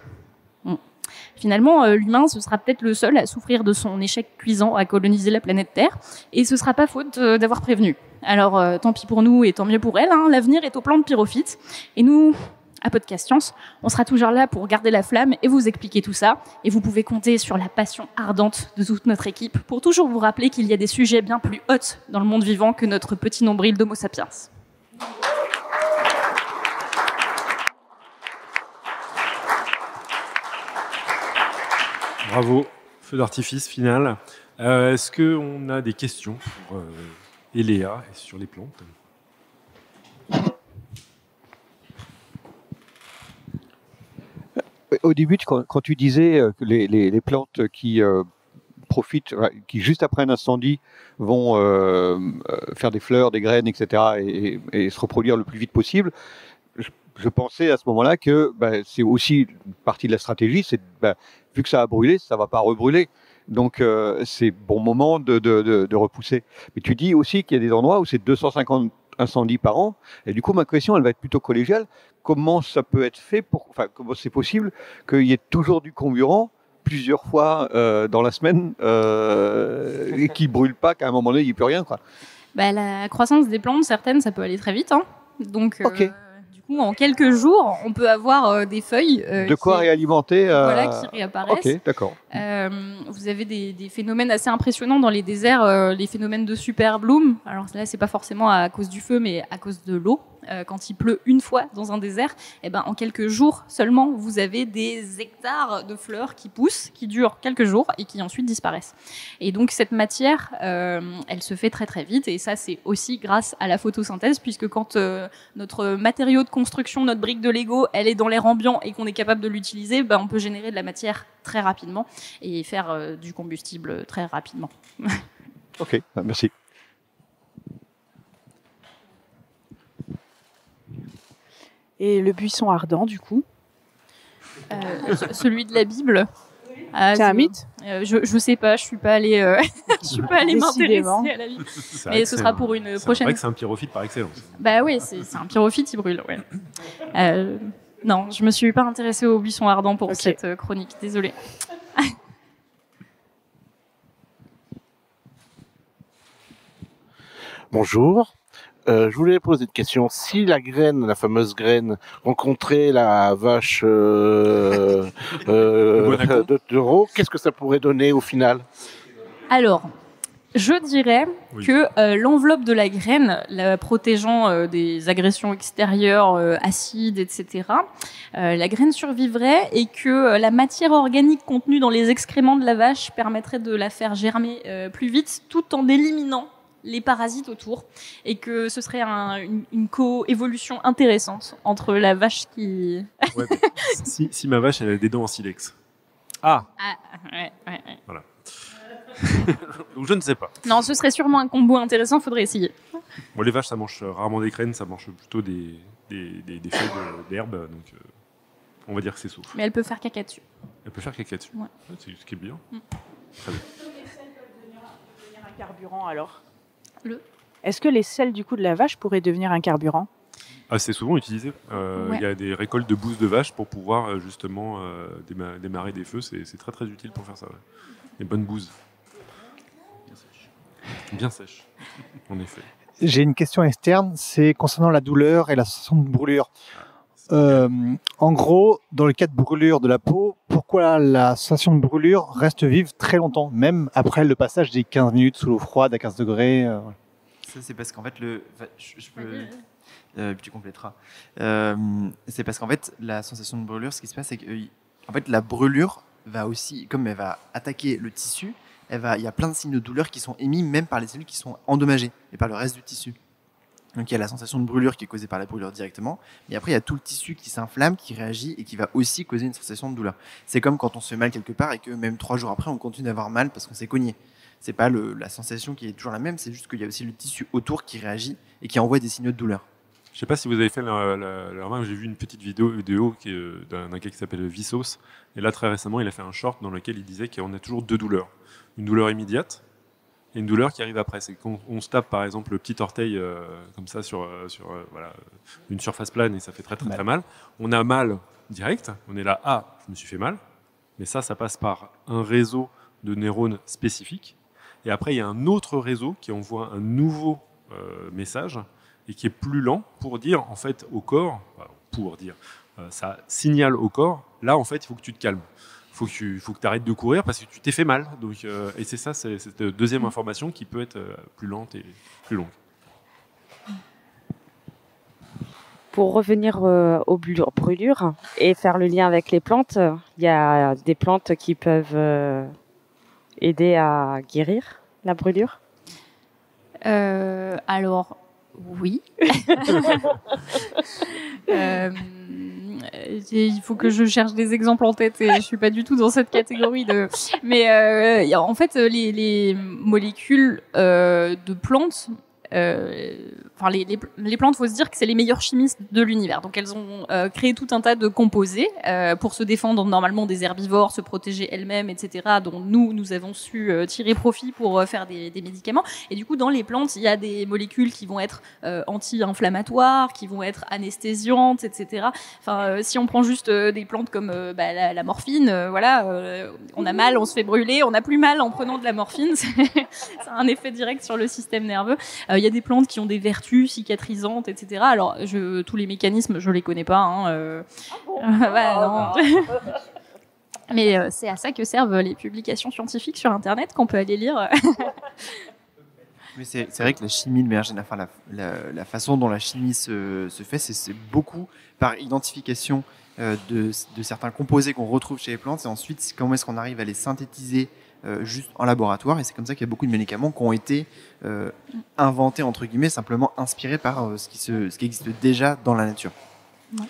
Finalement, l'humain, ce sera peut-être le seul à souffrir de son échec cuisant à coloniser la planète Terre, et ce sera pas faute d'avoir prévenu. Alors, tant pis pour nous et tant mieux pour elle, l'avenir est aux plantes pyrophytes, et nous, à Podcast Science, on sera toujours là pour garder la flamme et vous expliquer tout ça, et vous pouvez compter sur la passion ardente de toute notre équipe pour toujours vous rappeler qu'il y a des sujets bien plus hauts dans le monde vivant que notre petit nombril d'Homo sapiens. Bravo, feu d'artifice final. Est-ce qu'on a des questions pour Eléa sur les plantes? Au début, quand tu disais que les plantes qui profitent, qui juste après un incendie vont faire des fleurs, des graines, etc., et se reproduire le plus vite possible, je pensais à ce moment-là que c'est aussi une partie de la stratégie, c'est vu que ça a brûlé, ça ne va pas rebrûler. Donc c'est bon moment de repousser. Mais tu dis aussi qu'il y a des endroits où c'est 250 incendies par an, et du coup ma question elle va être plutôt collégiale. Comment ça peut être fait comment c'est possible qu'il y ait toujours du comburant plusieurs fois dans la semaine et qui ne brûle pas, qu'à un moment donné il n'y ait plus rien, quoi. La croissance des plantes, certaines, ça peut aller très vite. Hein. Donc, du coup, en quelques jours, on peut avoir des feuilles de quoi réalimenter qui réapparaissent. Ok, d'accord. Vous avez des phénomènes assez impressionnants dans les déserts, les phénomènes de super bloom. Alors là, c'est pas forcément à cause du feu, mais à cause de l'eau. Quand il pleut une fois dans un désert, en quelques jours seulement, vous avez des hectares de fleurs qui poussent, qui durent quelques jours et qui ensuite disparaissent. Et donc cette matière, elle se fait très très vite. Et ça, c'est aussi grâce à la photosynthèse, puisque quand notre matériau de construction, notre brique de Lego, elle est dans l'air ambiant et qu'on est capable de l'utiliser, on peut générer de la matière très rapidement et faire du combustible très rapidement. Ok, merci. Et le buisson ardent, du coup celui de la Bible. C'est un mythe Je sais pas, je suis pas allée m'intéresser à la Bible. Mais ce sera pour une prochaine. C'est vrai que c'est un pyrophyte par excellence. Oui, c'est un pyrophyte, il brûle. Ouais. Non, je me suis pas intéressée au buisson ardent pour cette chronique. Désolée. Bonjour. Je voulais poser une question. Si la fameuse graine, rencontrait la vache d'Euro, qu'est-ce que ça pourrait donner au final? Alors, je dirais que l'enveloppe de la graine, la protégeant des agressions extérieures, acides, etc., la graine survivrait et que la matière organique contenue dans les excréments de la vache permettrait de la faire germer plus vite, tout en éliminant les parasites autour, et que ce serait une coévolution intéressante entre la vache qui... si ma vache elle a des dents en silex. Ouais. Voilà. Donc je ne sais pas. Non, ce serait sûrement un combo intéressant, faudrait essayer. Bon, les vaches ça mange rarement des graines, ça mange plutôt des feuilles d'herbe, donc on va dire que c'est sauf. Mais elle peut faire caca dessus. Elle peut faire caca dessus. Ouais. C'est ce qui est bien. Très bien. Devenir un carburant alors. Est-ce que les selles du coup de la vache pourraient devenir un carburant? C'est souvent utilisé. Il y a des récoltes de bouse de vache pour pouvoir justement démarrer des feux. C'est très très utile pour faire ça. Ouais. Des bonnes bouses. Bien sèches. En effet. J'ai une question externe, c'est concernant la douleur et la sensation de brûlure. En gros, dans le cas de brûlure de la peau, pourquoi la sensation de brûlure reste vive très longtemps, même après le passage des 15 minutes sous l'eau froide à 15 degrés Ça, c'est parce qu'en fait, tu compléteras. C'est parce qu'en fait, la sensation de brûlure, ce qui se passe, c'est que en fait, la brûlure va aussi, comme elle va attaquer le tissu, il y a plein de signes de douleur qui sont émis même par les cellules qui sont endommagées et par le reste du tissu. Donc il y a la sensation de brûlure qui est causée par la brûlure directement, mais après il y a tout le tissu qui s'inflamme, qui réagit et qui va aussi causer une sensation de douleur. C'est comme quand on se fait mal quelque part et que même 3 jours après on continue d'avoir mal parce qu'on s'est cogné. C'est pas la sensation qui est toujours la même, c'est juste qu'il y a aussi le tissu autour qui réagit et qui envoie des signaux de douleur. Je sais pas si vous avez fait la remarque, j'ai vu une petite vidéo d'un gars qui s'appelle Vsauce, et là très récemment il a fait un short dans lequel il disait qu'on a toujours 2 douleurs. Une douleur immédiate, et une douleur qui arrive après. C'est quand on se tape par exemple le petit orteil comme ça sur une surface plane et ça fait très très très mal. On a mal direct, on est là, je me suis fait mal, mais ça passe par un réseau de neurones spécifiques, et après il y a un autre réseau qui envoie un nouveau message et qui est plus lent pour dire en fait au corps, ça signale au corps, là en fait il faut que tu te calmes. Faut que tu arrêtes de courir parce que tu t'es fait mal. Donc, et c'est ça, c'est cette deuxième information qui peut être plus lente et plus longue. Pour revenir aux brûlures et faire le lien avec les plantes, il y a des plantes qui peuvent aider à guérir la brûlure. Alors, oui. Il faut que je cherche des exemples en tête et je suis pas du tout dans cette catégorie de. Mais en fait, les molécules de plantes. Enfin, les plantes, faut se dire que c'est les meilleures chimistes de l'univers. Donc, elles ont créé tout un tas de composés pour se défendre normalement des herbivores, se protéger elles-mêmes, etc. Dont nous avons su tirer profit pour faire des médicaments. Et du coup, dans les plantes, il y a des molécules qui vont être anti-inflammatoires, qui vont être anesthésiantes, etc. Enfin, si on prend juste des plantes comme la morphine, on a mal, on se fait brûler, on n'a plus mal en prenant de la morphine. Ça a un effet direct sur le système nerveux. Il y a des plantes qui ont des vertus cicatrisantes, etc. Alors, tous les mécanismes, je les connais pas. Non. Mais c'est à ça que servent les publications scientifiques sur Internet qu'on peut aller lire. Mais c'est vrai que la chimie, la façon dont la chimie se fait, c'est beaucoup par identification de certains composés qu'on retrouve chez les plantes, et ensuite comment est-ce qu'on arrive à les synthétiser juste en laboratoire, et c'est comme ça qu'il y a beaucoup de médicaments qui ont été inventés, entre guillemets, simplement inspirés par ce qui existe déjà dans la nature. Ouais.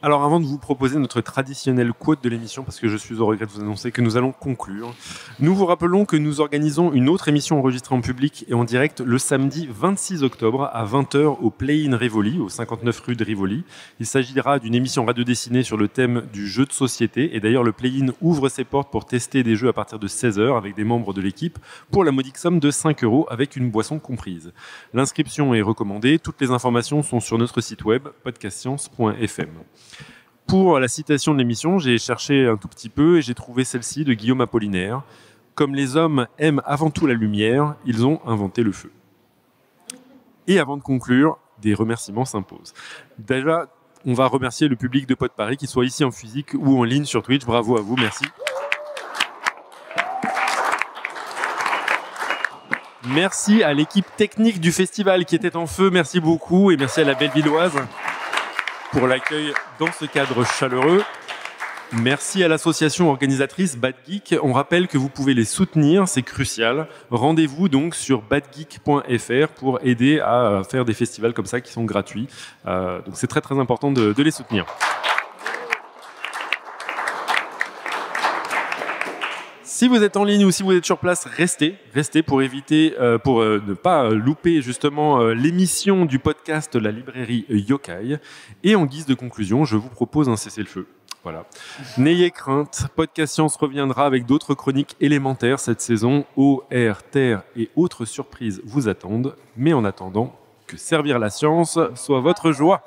Alors avant de vous proposer notre traditionnel quote de l'émission, parce que je suis au regret de vous annoncer que nous allons conclure, nous vous rappelons que nous organisons une autre émission enregistrée en public et en direct le samedi 26 octobre à 20h au Play-in Rivoli, au 59 rue de Rivoli. Il s'agira d'une émission radio dessinée sur le thème du jeu de société, et d'ailleurs le Play-in ouvre ses portes pour tester des jeux à partir de 16h avec des membres de l'équipe pour la modique somme de 5 € avec une boisson comprise. L'inscription est recommandée, toutes les informations sont sur notre site web podcastscience.fm. Pour la citation de l'émission, j'ai cherché un tout petit peu et j'ai trouvé celle-ci de Guillaume Apollinaire. Comme les hommes aiment avant tout la lumière, ils ont inventé le feu. Et avant de conclure, des remerciements s'imposent. Déjà, on va remercier le public de Pod Paris, qu'il soit ici en physique ou en ligne sur Twitch. Bravo à vous, merci. Merci à l'équipe technique du festival qui était en feu, merci beaucoup, et merci à la Bellevilloise pour l'accueil dans ce cadre chaleureux. Merci à l'association organisatrice Bad Geek. On rappelle que vous pouvez les soutenir, c'est crucial. Rendez-vous donc sur badgeek.fr pour aider à faire des festivals comme ça qui sont gratuits. Donc c'est très très important de les soutenir. Si vous êtes en ligne ou si vous êtes sur place, restez pour éviter, pour ne pas louper justement l'émission du podcast La Librairie Yokai. Et en guise de conclusion, je vous propose un cessez-le-feu. Voilà. N'ayez crainte, Podcast Science reviendra avec d'autres chroniques élémentaires cette saison. Eau, air, terre et autres surprises vous attendent. Mais en attendant, que servir la science soit votre joie.